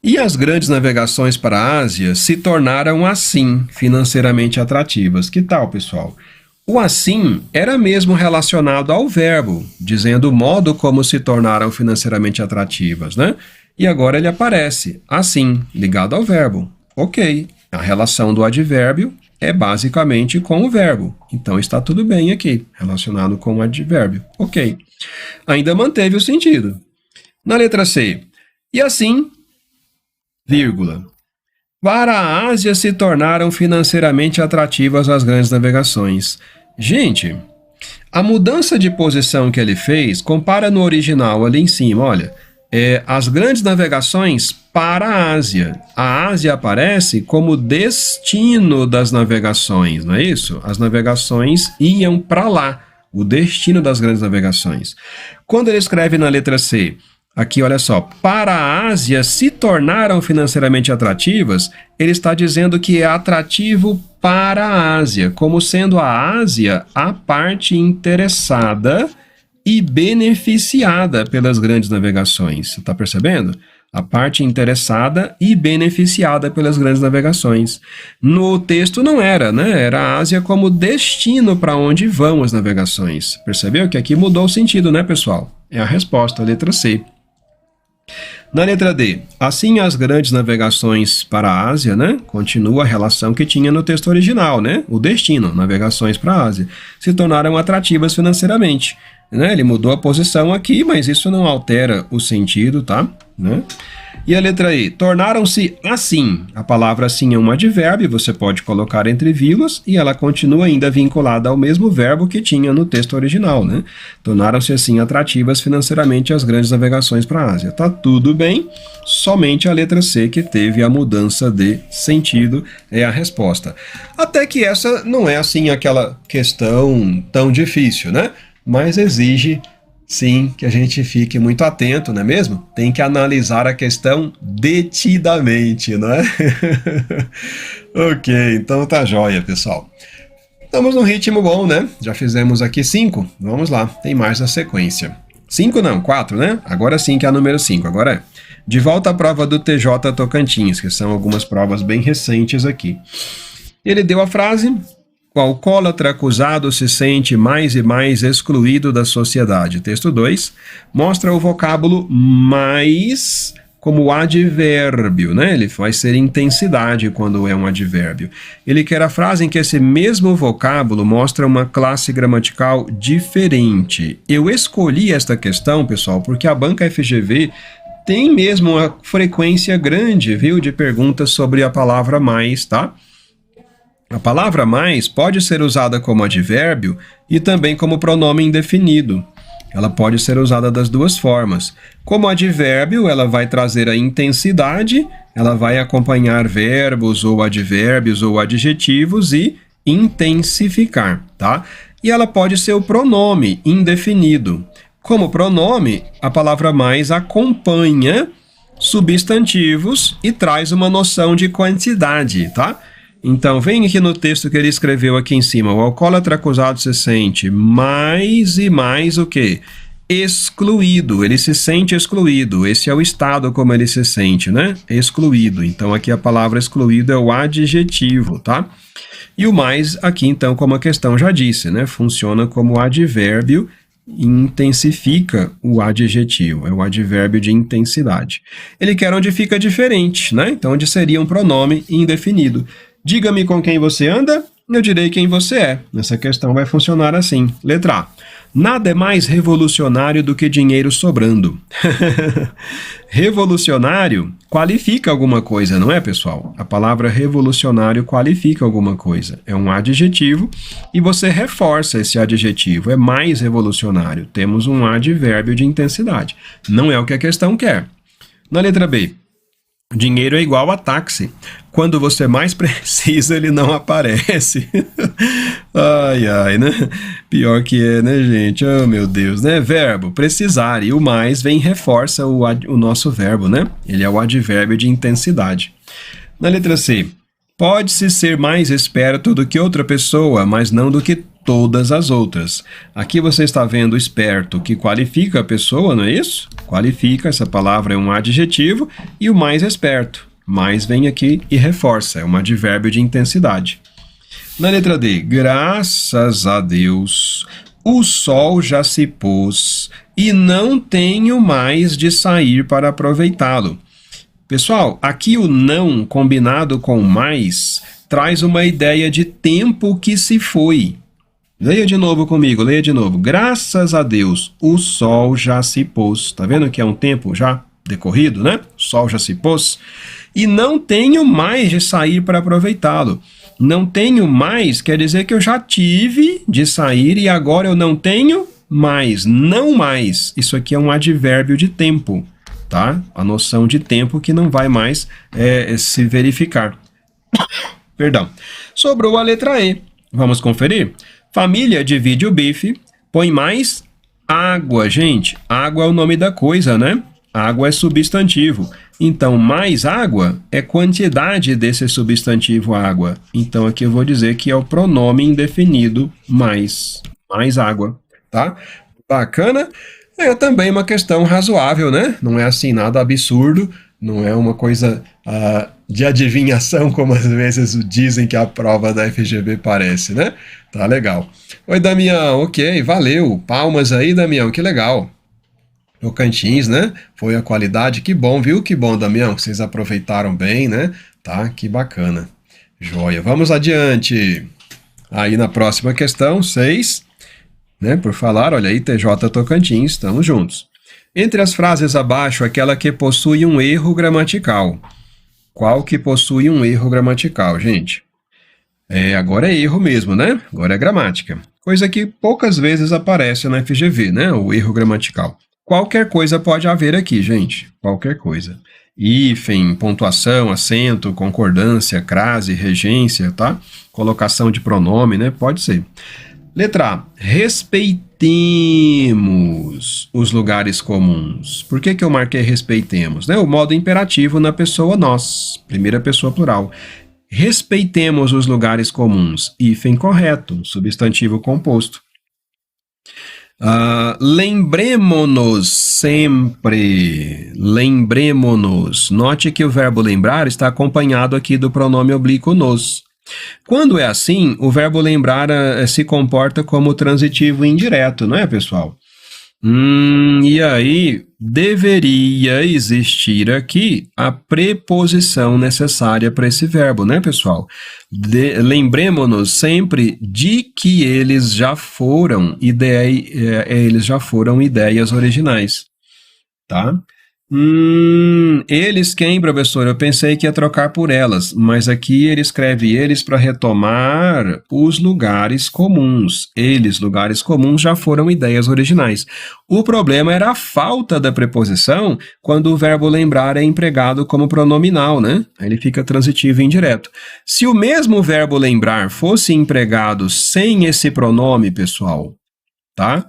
E as grandes navegações para a Ásia se tornaram assim, financeiramente atrativas. Que tal, pessoal? O assim era mesmo relacionado ao verbo, dizendo o modo como se tornaram financeiramente atrativas, né? E agora ele aparece assim, ligado ao verbo. Ok, a relação do advérbio é basicamente com o verbo. Então está tudo bem aqui, relacionado com o advérbio. Ok. Ainda manteve o sentido. Na letra C. E assim, vírgula. Para a Ásia se tornaram financeiramente atrativas as grandes navegações. Gente, a mudança de posição que ele fez, compara no original ali em cima, olha, as grandes navegações para a Ásia. A Ásia aparece como destino das navegações, não é isso? As navegações iam para lá, o destino das grandes navegações. Quando ele escreve na letra C, aqui, olha só, para a Ásia se tornaram financeiramente atrativas, ele está dizendo que é atrativo para a Ásia, como sendo a Ásia a parte interessada e beneficiada pelas grandes navegações. Você está percebendo? A parte interessada e beneficiada pelas grandes navegações. No texto não era, né? Era a Ásia como destino para onde vão as navegações. Percebeu que aqui mudou o sentido, né, pessoal? É a resposta, a letra C. Na letra D, assim as grandes navegações para a Ásia, né? Continua a relação que tinha no texto original, né? O destino, navegações para a Ásia, se tornaram atrativas financeiramente. Né? Ele mudou a posição aqui, mas isso não altera o sentido, tá? Né? E a letra E, tornaram-se assim. A palavra assim é um advérbio, você pode colocar entre vírgulas e ela continua ainda vinculada ao mesmo verbo que tinha no texto original, né? Tornaram-se assim atrativas financeiramente as grandes navegações para a Ásia. Tá tudo bem, somente a letra C que teve a mudança de sentido é a resposta. Até que essa não é assim aquela questão tão difícil, né? Mas exige, sim, que a gente fique muito atento, não é mesmo? Tem que analisar a questão detidamente, não é? Ok, então tá jóia, pessoal. Estamos num ritmo bom, né? Já fizemos aqui 5, vamos lá, tem mais na sequência. 5 não, 4, né? Agora sim que é a número 5, agora é. De volta à prova do TJ Tocantins, que são algumas provas bem recentes aqui. Ele deu a frase: o alcoólatra acusado se sente mais e mais excluído da sociedade. Texto 2 mostra o vocábulo mais como advérbio, né? Ele vai ser intensidade quando é um advérbio. Ele quer a frase em que esse mesmo vocábulo mostra uma classe gramatical diferente. Eu escolhi esta questão, pessoal, porque a banca FGV tem mesmo uma frequência grande, viu, de perguntas sobre a palavra mais, tá? A palavra mais pode ser usada como advérbio e também como pronome indefinido. Ela pode ser usada das duas formas. Como advérbio, ela vai trazer a intensidade, ela vai acompanhar verbos ou advérbios ou adjetivos e intensificar, tá? E ela pode ser o pronome indefinido. Como pronome, a palavra mais acompanha substantivos e traz uma noção de quantidade, tá? Então, vem aqui no texto que ele escreveu aqui em cima. O alcoólatra acusado se sente mais e mais o quê? Excluído. Ele se sente excluído. Esse é o estado como ele se sente, né? Excluído. Então, aqui a palavra excluído é o adjetivo, tá? E o mais aqui, então, como a questão já disse, né? Funciona como advérbio intensifica o adjetivo, é o advérbio de intensidade. Ele quer onde fica diferente, né? Então, onde seria um pronome indefinido. Diga-me com quem você anda, eu direi quem você é. Essa questão vai funcionar assim. Letra A. Nada é mais revolucionário do que dinheiro sobrando. Revolucionário qualifica alguma coisa, não é, pessoal? A palavra revolucionário qualifica alguma coisa. É um adjetivo e você reforça esse adjetivo. É mais revolucionário. Temos um advérbio de intensidade. Não é o que a questão quer. Na letra B. Dinheiro é igual a táxi. Quando você mais precisa, ele não aparece. Ai, ai, né? Pior que é, né, gente? Oh, meu Deus, né? Verbo, precisar. E o mais vem e reforça o nosso verbo, né? Ele é o advérbio de intensidade. Na letra C. Pode-se ser mais esperto do que outra pessoa, mas não do que todas as outras. Aqui você está vendo esperto, que qualifica a pessoa, não é isso? Qualifica, essa palavra é um adjetivo, e o mais esperto. Mais vem aqui e reforça, é um advérbio de intensidade. Na letra D, graças a Deus, o sol já se pôs e não tenho mais de sair para aproveitá-lo. Pessoal, aqui o não combinado com mais traz uma ideia de tempo que se foi. Leia de novo comigo, leia de novo. Graças a Deus, o sol já se pôs. Tá vendo que é um tempo já decorrido, né? O sol já se pôs. E não tenho mais de sair para aproveitá-lo. Não tenho mais quer dizer que eu já tive de sair e agora eu não tenho mais. Não mais. Isso aqui é um advérbio de tempo, tá? A noção de tempo que não vai mais se verificar. Perdão. Sobrou a letra E. Vamos conferir? Família divide o bife, põe mais água, gente. Água é o nome da coisa, né? Água é substantivo. Então, mais água é quantidade desse substantivo água. Então, aqui eu vou dizer que é o pronome indefinido mais água, tá? Bacana? É também uma questão razoável, né? Não é assim nada absurdo, não é uma coisa de adivinhação, como às vezes dizem que a prova da FGV parece, né? Tá legal. Oi, Damião, ok, valeu. Palmas aí, Damião, que legal. Tocantins, né? Foi a qualidade, que bom, viu? Que bom, Damião, que vocês aproveitaram bem, né? Tá, que bacana. Joia, vamos adiante. Aí na próxima questão, 6, né? Por falar, olha aí, TJ Tocantins, estamos juntos. Entre as frases abaixo, aquela que possui um erro gramatical. Qual que possui um erro gramatical, gente? Agora é erro mesmo, né? Agora é gramática. Coisa que poucas vezes aparece na FGV, né? O erro gramatical. Qualquer coisa pode haver aqui, gente. Qualquer coisa. Hífen, pontuação, acento, concordância, crase, regência, tá? Colocação de pronome, né? Pode ser. Letra A. Respeitemos os lugares comuns. Por que eu marquei respeitemos? Né? O modo imperativo na pessoa nós. Primeira pessoa plural. Respeitemos os lugares comuns. Hífen correto. Substantivo composto. Lembremo-nos sempre. Lembremo-nos. Note que o verbo lembrar está acompanhado aqui do pronome oblíquo nos. Quando é assim, o verbo lembrar se comporta como transitivo indireto, não é, pessoal? E aí, deveria existir aqui a preposição necessária para esse verbo, né, pessoal? Lembremos-nos sempre de que eles já foram ideias originais, tá? Eles quem, professor? Eu pensei que ia trocar por elas, mas aqui ele escreve eles para retomar os lugares comuns. Eles, lugares comuns, já foram ideias originais. O problema era a falta da preposição quando o verbo lembrar é empregado como pronominal, né? Ele fica transitivo e indireto. Se o mesmo verbo lembrar fosse empregado sem esse pronome, pessoal, tá?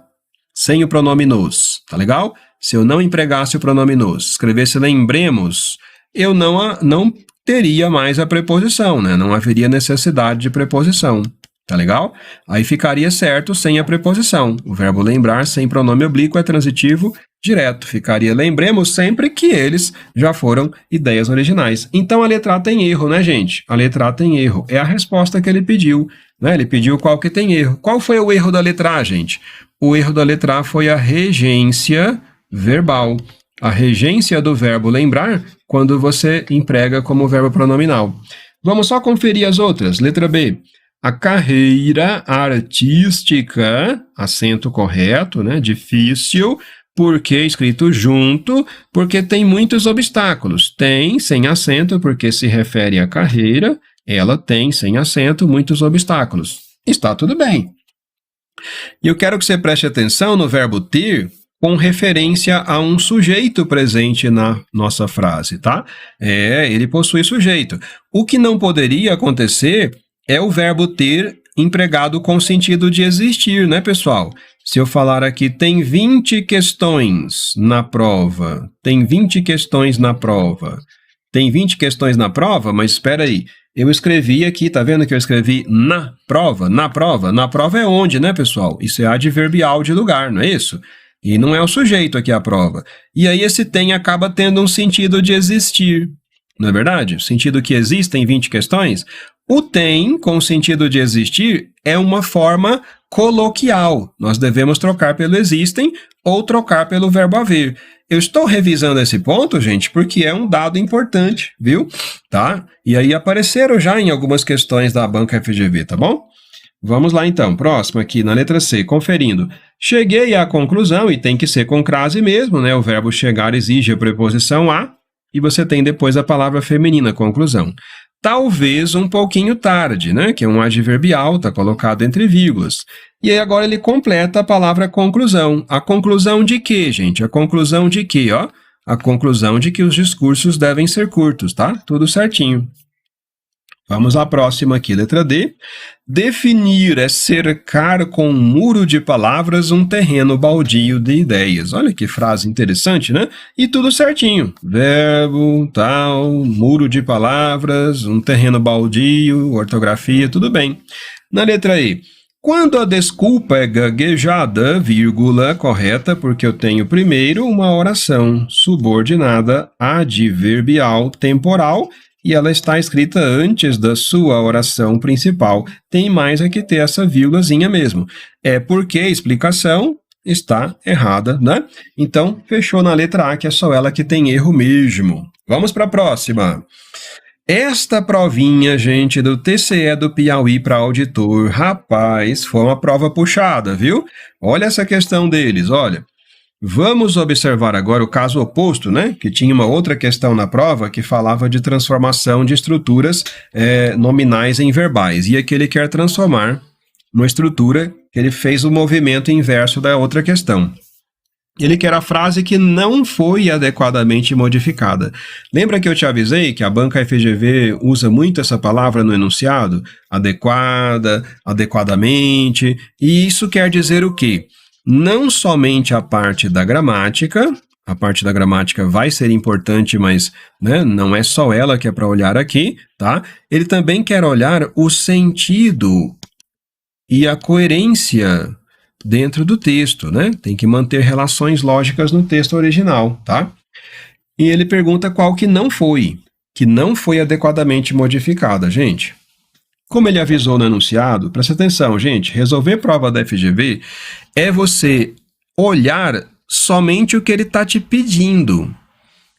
Sem o pronome nos, tá legal? Se eu não empregasse o pronome nos, escrevesse lembremos, eu não teria mais a preposição, né? Não haveria necessidade de preposição, tá legal? Aí ficaria certo sem a preposição. O verbo lembrar sem pronome oblíquo é transitivo direto. Ficaria lembremos sempre que eles já foram ideias originais. Então a letra A tem erro, né, gente? A letra A tem erro. É a resposta que ele pediu, né? Ele pediu qual que tem erro. Qual foi o erro da letra A, gente? O erro da letra A foi a regência verbal. A regência do verbo lembrar quando você emprega como verbo pronominal. Vamos só conferir as outras. Letra B. A carreira artística, acento correto, né? Difícil, porque escrito junto, porque tem muitos obstáculos. Tem sem acento, porque se refere à carreira, ela tem sem acento muitos obstáculos. Está tudo bem. E eu quero que você preste atenção no verbo ter com referência a um sujeito presente na nossa frase, tá? Ele possui sujeito. O que não poderia acontecer é o verbo ter empregado com sentido de existir, né, pessoal? Se eu falar aqui, tem 20 questões na prova. Tem 20 questões na prova. Tem 20 questões na prova, mas espera aí. Eu escrevi aqui, tá vendo que eu escrevi na prova? Na prova. Na prova é onde, né, pessoal? Isso é adverbial de lugar, não é isso? E não é o sujeito aqui a prova. E aí esse tem acaba tendo um sentido de existir. Não é verdade? O sentido que existem 20 questões. O tem, com o sentido de existir, é uma forma coloquial. Nós devemos trocar pelo existem ou trocar pelo verbo haver. Eu estou revisando esse ponto, gente, porque é um dado importante, viu? Tá? E aí apareceram já em algumas questões da banca FGV, tá bom? Vamos lá então, próximo aqui na letra C, conferindo. Cheguei à conclusão, e tem que ser com crase mesmo, né? O verbo chegar exige a preposição a, e você tem depois a palavra feminina, conclusão. Talvez um pouquinho tarde, né? Que é um adverbial, está colocado entre vírgulas. E aí agora ele completa a palavra conclusão. A conclusão de quê, gente? A conclusão de quê, ó? A conclusão de que os discursos devem ser curtos, tá? Tudo certinho. Vamos à próxima aqui, letra D. Definir é cercar com um muro de palavras um terreno baldio de ideias. Olha que frase interessante, né? E tudo certinho. Verbo, tal, muro de palavras, um terreno baldio, ortografia, tudo bem. Na letra E. Quando a desculpa é gaguejada, vírgula, correta, porque eu tenho primeiro uma oração subordinada adverbial temporal, e ela está escrita antes da sua oração principal. Tem mais é que ter essa vírgulazinha mesmo. É porque a explicação está errada, né? Então, fechou na letra A, que é só ela que tem erro mesmo. Vamos para a próxima. Esta provinha, gente, do TCE do Piauí para auditor, rapaz, foi uma prova puxada, viu? Olha essa questão deles, olha. Vamos observar agora o caso oposto, né? Que tinha uma outra questão na prova que falava de transformação de estruturas nominais em verbais. E aqui ele quer transformar uma estrutura que ele fez o movimento inverso da outra questão. Ele quer a frase que não foi adequadamente modificada. Lembra que eu te avisei que a banca FGV usa muito essa palavra no enunciado? Adequada, adequadamente. E isso quer dizer o quê? Não somente a parte da gramática vai ser importante, mas né, não é só ela que é para olhar aqui, tá? Ele também quer olhar o sentido e a coerência dentro do texto, né? Tem que manter relações lógicas no texto original, tá? E ele pergunta qual que não foi adequadamente modificada, gente. Como ele avisou no enunciado, presta atenção, gente, resolver prova da FGV é você olhar somente o que ele está te pedindo.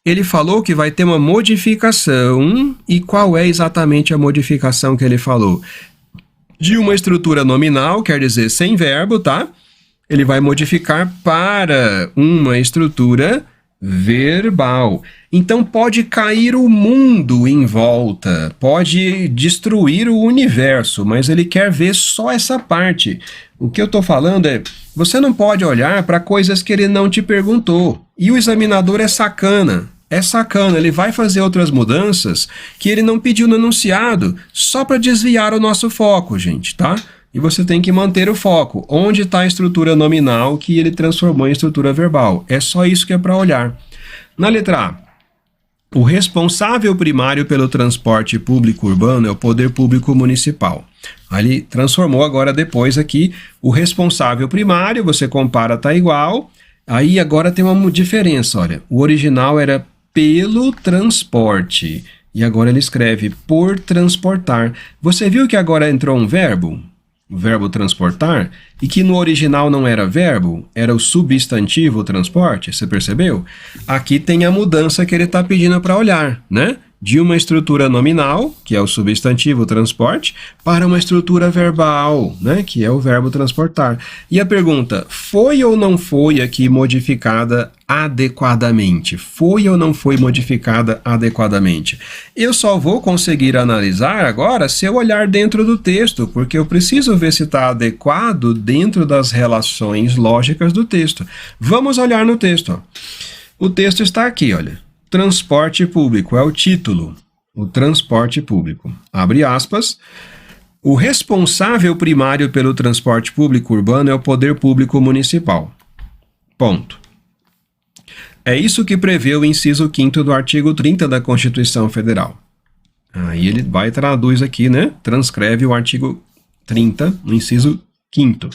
Ele falou que vai ter uma modificação, e qual é exatamente a modificação que ele falou? De uma estrutura nominal, quer dizer sem verbo, tá? Ele vai modificar para uma estrutura verbal. Então pode cair o mundo em volta, pode destruir o universo, mas ele quer ver só essa parte. O que eu estou falando é, você não pode olhar para coisas que ele não te perguntou. E o examinador é sacana, ele vai fazer outras mudanças que ele não pediu no enunciado, só para desviar o nosso foco, gente, tá? E você tem que manter o foco. Onde está a estrutura nominal que ele transformou em estrutura verbal? É só isso que é para olhar. Na letra A, o responsável primário pelo transporte público urbano é o poder público municipal. Aí ele transformou agora depois aqui o responsável primário, você compara, tá igual. Aí agora tem uma diferença, olha. O original era pelo transporte. E agora ele escreve por transportar. Você viu que agora entrou um verbo? o verbo transportar, e que no original não era verbo, era o substantivo transporte, você percebeu? Aqui tem a mudança que ele está pedindo para olhar, né? De uma estrutura nominal, que é o substantivo transporte, para uma estrutura verbal, né? Que é o verbo transportar. E a pergunta, foi ou não foi aqui modificada adequadamente? Foi ou não foi modificada adequadamente? Eu só vou conseguir analisar agora se eu olhar dentro do texto, porque eu preciso ver se está adequado dentro das relações lógicas do texto. Vamos olhar no texto. Ó. O texto está aqui, olha. Transporte público é o título. O transporte público. Abre aspas. O responsável primário pelo transporte público urbano é o poder público municipal. Ponto. É isso que prevê o inciso 5º do artigo 30 da Constituição Federal. Aí ele vai e traduz aqui, né? Transcreve o artigo 30, no inciso 5º.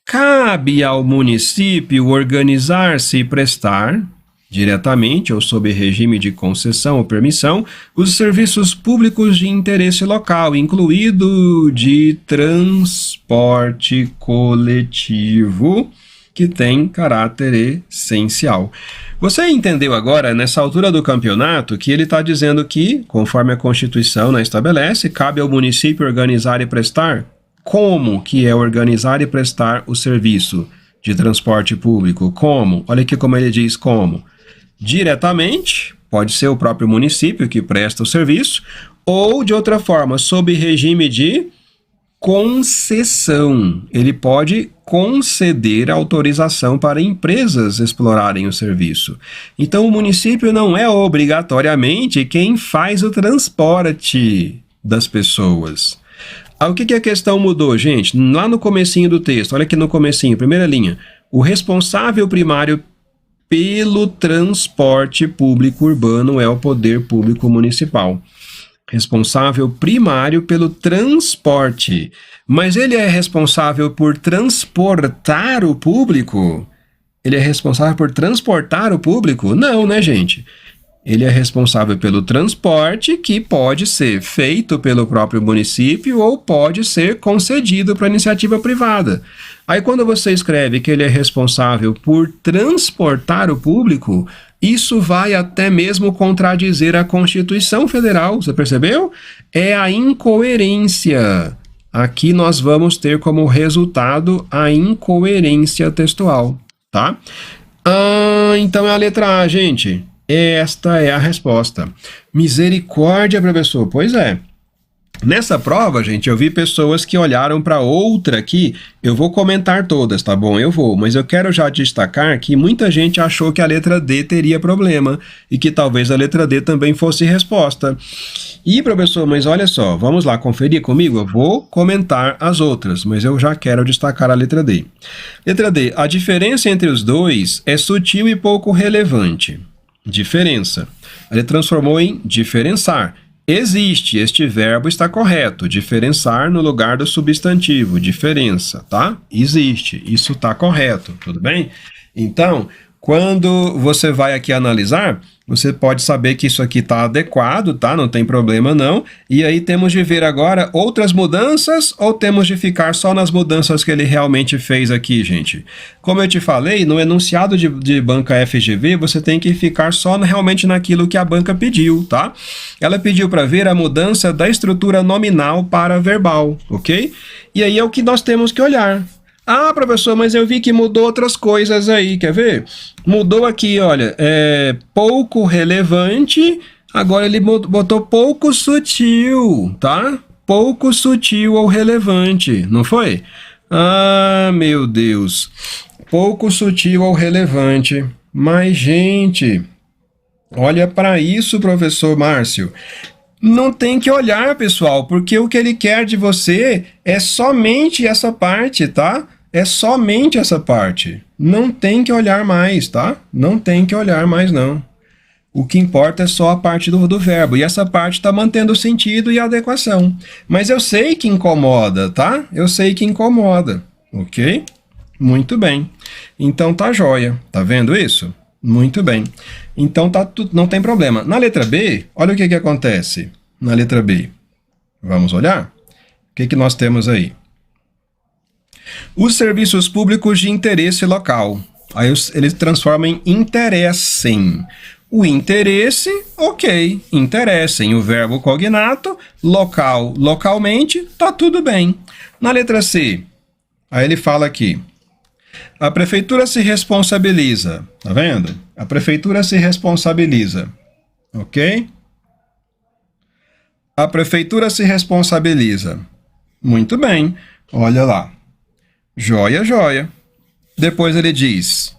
Cabe ao município organizar-se e prestar, diretamente ou sob regime de concessão ou permissão, os serviços públicos de interesse local, incluído de transporte coletivo, que tem caráter essencial. Você entendeu agora, nessa altura do campeonato, que ele está dizendo que, conforme a Constituição estabelece, cabe ao município organizar e prestar? Como que é organizar e prestar o serviço de transporte público? Como? Olha aqui como ele diz como. Diretamente, pode ser o próprio município que presta o serviço, ou de outra forma, sob regime de concessão. Ele pode conceder autorização para empresas explorarem o serviço. Então, o município não é obrigatoriamente quem faz o transporte das pessoas. O que a questão mudou, gente? Lá no comecinho do texto, olha aqui no comecinho, primeira linha. O responsável primário pelo transporte público urbano é o poder público municipal. Responsável primário pelo transporte. Mas ele é responsável por transportar o público? Ele é responsável por transportar o público? Não, né, gente? Ele é responsável pelo transporte, que pode ser feito pelo próprio município ou pode ser concedido para iniciativa privada. Aí quando você escreve que ele é responsável por transportar o público, isso vai até mesmo contradizer a Constituição Federal, você percebeu? É a incoerência. Aqui nós vamos ter como resultado a incoerência textual, tá? Então é a letra A, gente. Esta é a resposta. Misericórdia, professor. Pois é. Nessa prova, gente, eu vi pessoas que olharam para outra aqui. Eu vou comentar todas, tá bom? Eu vou, mas eu quero já destacar que muita gente achou que a letra D teria problema e que talvez a letra D também fosse resposta. E, professor, mas olha só, vamos lá conferir comigo? Eu vou comentar as outras, mas eu já quero destacar a letra D. Letra D. A diferença entre os dois é sutil e pouco relevante. Diferença. Ele transformou em diferenciar. Existe, este verbo está correto. Diferenciar no lugar do substantivo. Diferença, tá? Existe, isso está correto, tudo bem? Então, quando você vai aqui analisar, você pode saber que isso aqui está adequado, tá? Não tem problema não. E aí temos de ver agora outras mudanças ou temos de ficar só nas mudanças que ele realmente fez aqui, gente? Como eu te falei, no enunciado de banca FGV, você tem que ficar só realmente naquilo que a banca pediu, tá? Ela pediu para ver a mudança da estrutura nominal para verbal, ok? E aí é o que nós temos que olhar. Ah, professor, mas eu vi que mudou outras coisas aí, quer ver? Mudou aqui, olha, pouco relevante, agora ele botou pouco sutil, tá? Pouco sutil ou relevante, não foi? Ah, meu Deus, pouco sutil ou relevante. Mas, gente, olha para isso, professor Márcio. Não tem que olhar, pessoal, porque o que ele quer de você é somente essa parte, tá? É somente essa parte. Não tem que olhar mais, tá? Não tem que olhar mais, não. O que importa é só a parte do verbo. E essa parte está mantendo o sentido e a adequação. Mas eu sei que incomoda, tá? Eu sei que incomoda, ok? Muito bem. Então tá joia. Tá vendo isso? Muito bem. Então não tem problema. Na letra B, olha o que acontece na letra B. Vamos olhar? O que nós temos aí? Os serviços públicos de interesse local. Aí eles transformam em interessem. O interesse, ok, interessem. O verbo cognato, local, localmente, tá tudo bem. Na letra C, aí ele fala aqui. A prefeitura se responsabiliza. Tá vendo? A prefeitura se responsabiliza. Ok? A prefeitura se responsabiliza. Muito bem. Olha lá. Joia, joia. Depois ele diz,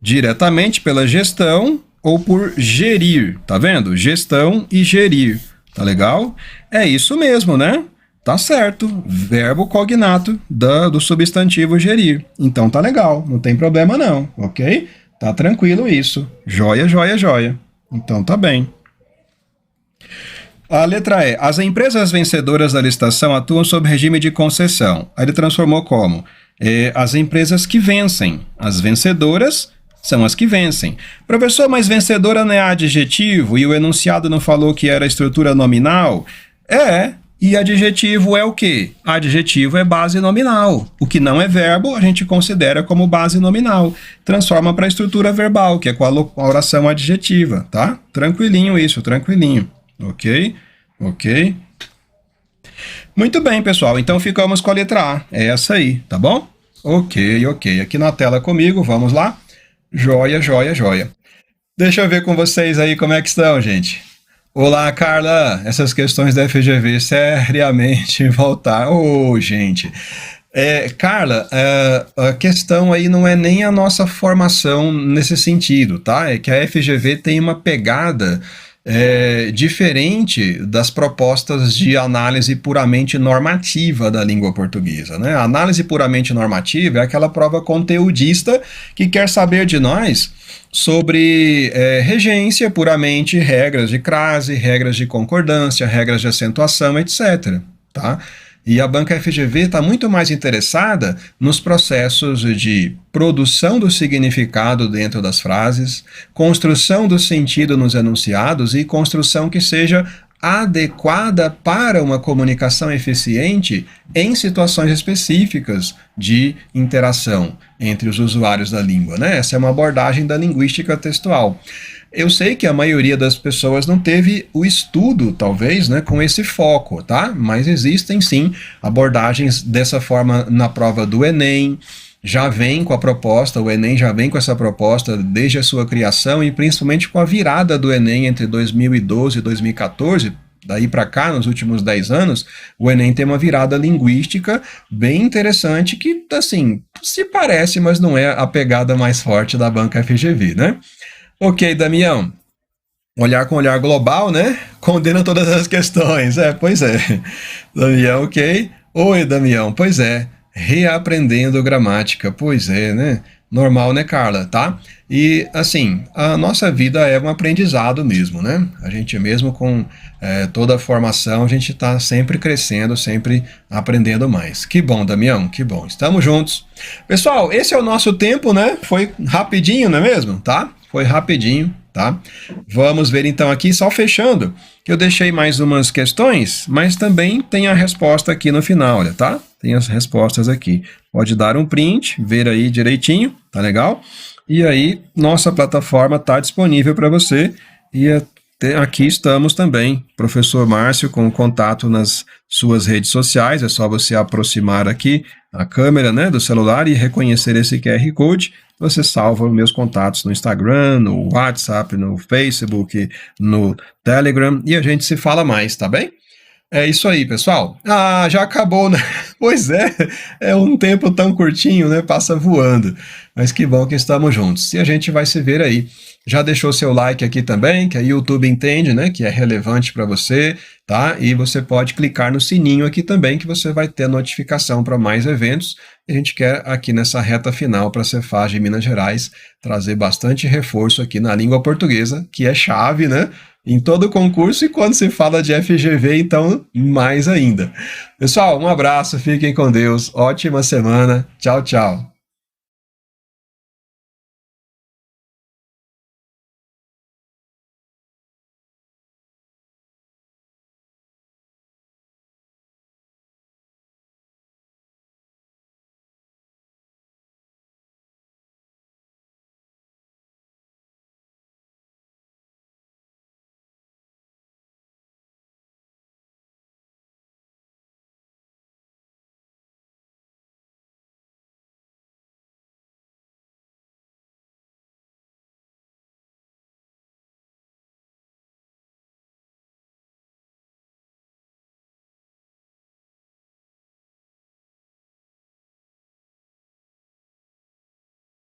diretamente pela gestão ou por gerir, tá vendo? Gestão e gerir, tá legal? É isso mesmo, né? Tá certo, verbo cognato do substantivo gerir. Então tá legal, não tem problema não, ok? Tá tranquilo isso. Joia, joia, joia. Então tá bem. A letra E. As empresas vencedoras da licitação atuam sob regime de concessão. Aí ele transformou como? As empresas que vencem. As vencedoras são as que vencem. Professor, mas vencedora não é adjetivo e o enunciado não falou que era estrutura nominal? E adjetivo é o quê? Adjetivo é base nominal. O que não é verbo, a gente considera como base nominal. Transforma para a estrutura verbal, que é com a oração adjetiva, tá? Tranquilinho isso, tranquilinho. Ok? Ok? Muito bem, pessoal. Então ficamos com a letra A. É essa aí, tá bom? Ok, ok. Aqui na tela comigo, vamos lá? Joia, joia, joia. Deixa eu ver com vocês aí como é que estão, gente. Olá, Carla. Essas questões da FGV seriamente voltar. Gente. Carla, a questão aí não é nem a nossa formação nesse sentido, tá? É que a FGV tem uma pegada diferente das propostas de análise puramente normativa da língua portuguesa, né? A análise puramente normativa é aquela prova conteudista que quer saber de nós sobre regência, puramente regras de crase, regras de concordância, regras de acentuação, etc. Tá? E a banca FGV está muito mais interessada nos processos de produção do significado dentro das frases, construção do sentido nos enunciados e construção que seja adequada para uma comunicação eficiente em situações específicas de interação entre os usuários da língua, né? Essa é uma abordagem da linguística textual. Eu sei que a maioria das pessoas não teve o estudo, talvez, né, com esse foco, tá? Mas existem, sim, abordagens dessa forma na prova do Enem, já vem com a proposta, o Enem já vem com essa proposta desde a sua criação e principalmente com a virada do Enem entre 2012 e 2014, daí para cá, nos últimos 10 anos, o Enem tem uma virada linguística bem interessante que, assim, se parece, mas não é a pegada mais forte da banca FGV, né? Ok, Damião. Olhar com olhar global, né? Condena todas as questões. Pois é. Damião, ok. Oi, Damião. Pois é. Reaprendendo gramática. Pois é, né? Normal, né, Carla? Tá? E, assim, a nossa vida é um aprendizado mesmo, né? A gente mesmo com toda a formação, a gente está sempre crescendo, sempre aprendendo mais. Que bom, Damião, que bom. Estamos juntos. Pessoal, esse é o nosso tempo, né? Foi rapidinho, não é mesmo? Tá? Foi rapidinho, tá? Vamos ver então aqui, só fechando, que eu deixei mais umas questões, mas também tem a resposta aqui no final, olha, tá? Tem as respostas aqui. Pode dar um print, ver aí direitinho, tá legal? E aí, nossa plataforma está disponível para você e aqui estamos também, professor Márcio, com contato nas suas redes sociais, é só você aproximar aqui a câmera, né, do celular e reconhecer esse QR Code, você salva meus contatos no Instagram, no WhatsApp, no Facebook, no Telegram e a gente se fala mais, tá bem? É isso aí, pessoal. Já acabou, né? Pois é um tempo tão curtinho, né? Passa voando. Mas que bom que estamos juntos. E a gente vai se ver aí. Já deixou seu like aqui também, que a YouTube entende, né? Que é relevante para você, tá? E você pode clicar no sininho aqui também, que você vai ter notificação para mais eventos. A gente quer aqui nessa reta final para a Cefaz de Minas Gerais trazer bastante reforço aqui na língua portuguesa, que é chave, né? Em todo o concurso e quando se fala de FGV, então mais ainda. Pessoal, um abraço, fiquem com Deus, ótima semana, tchau, tchau.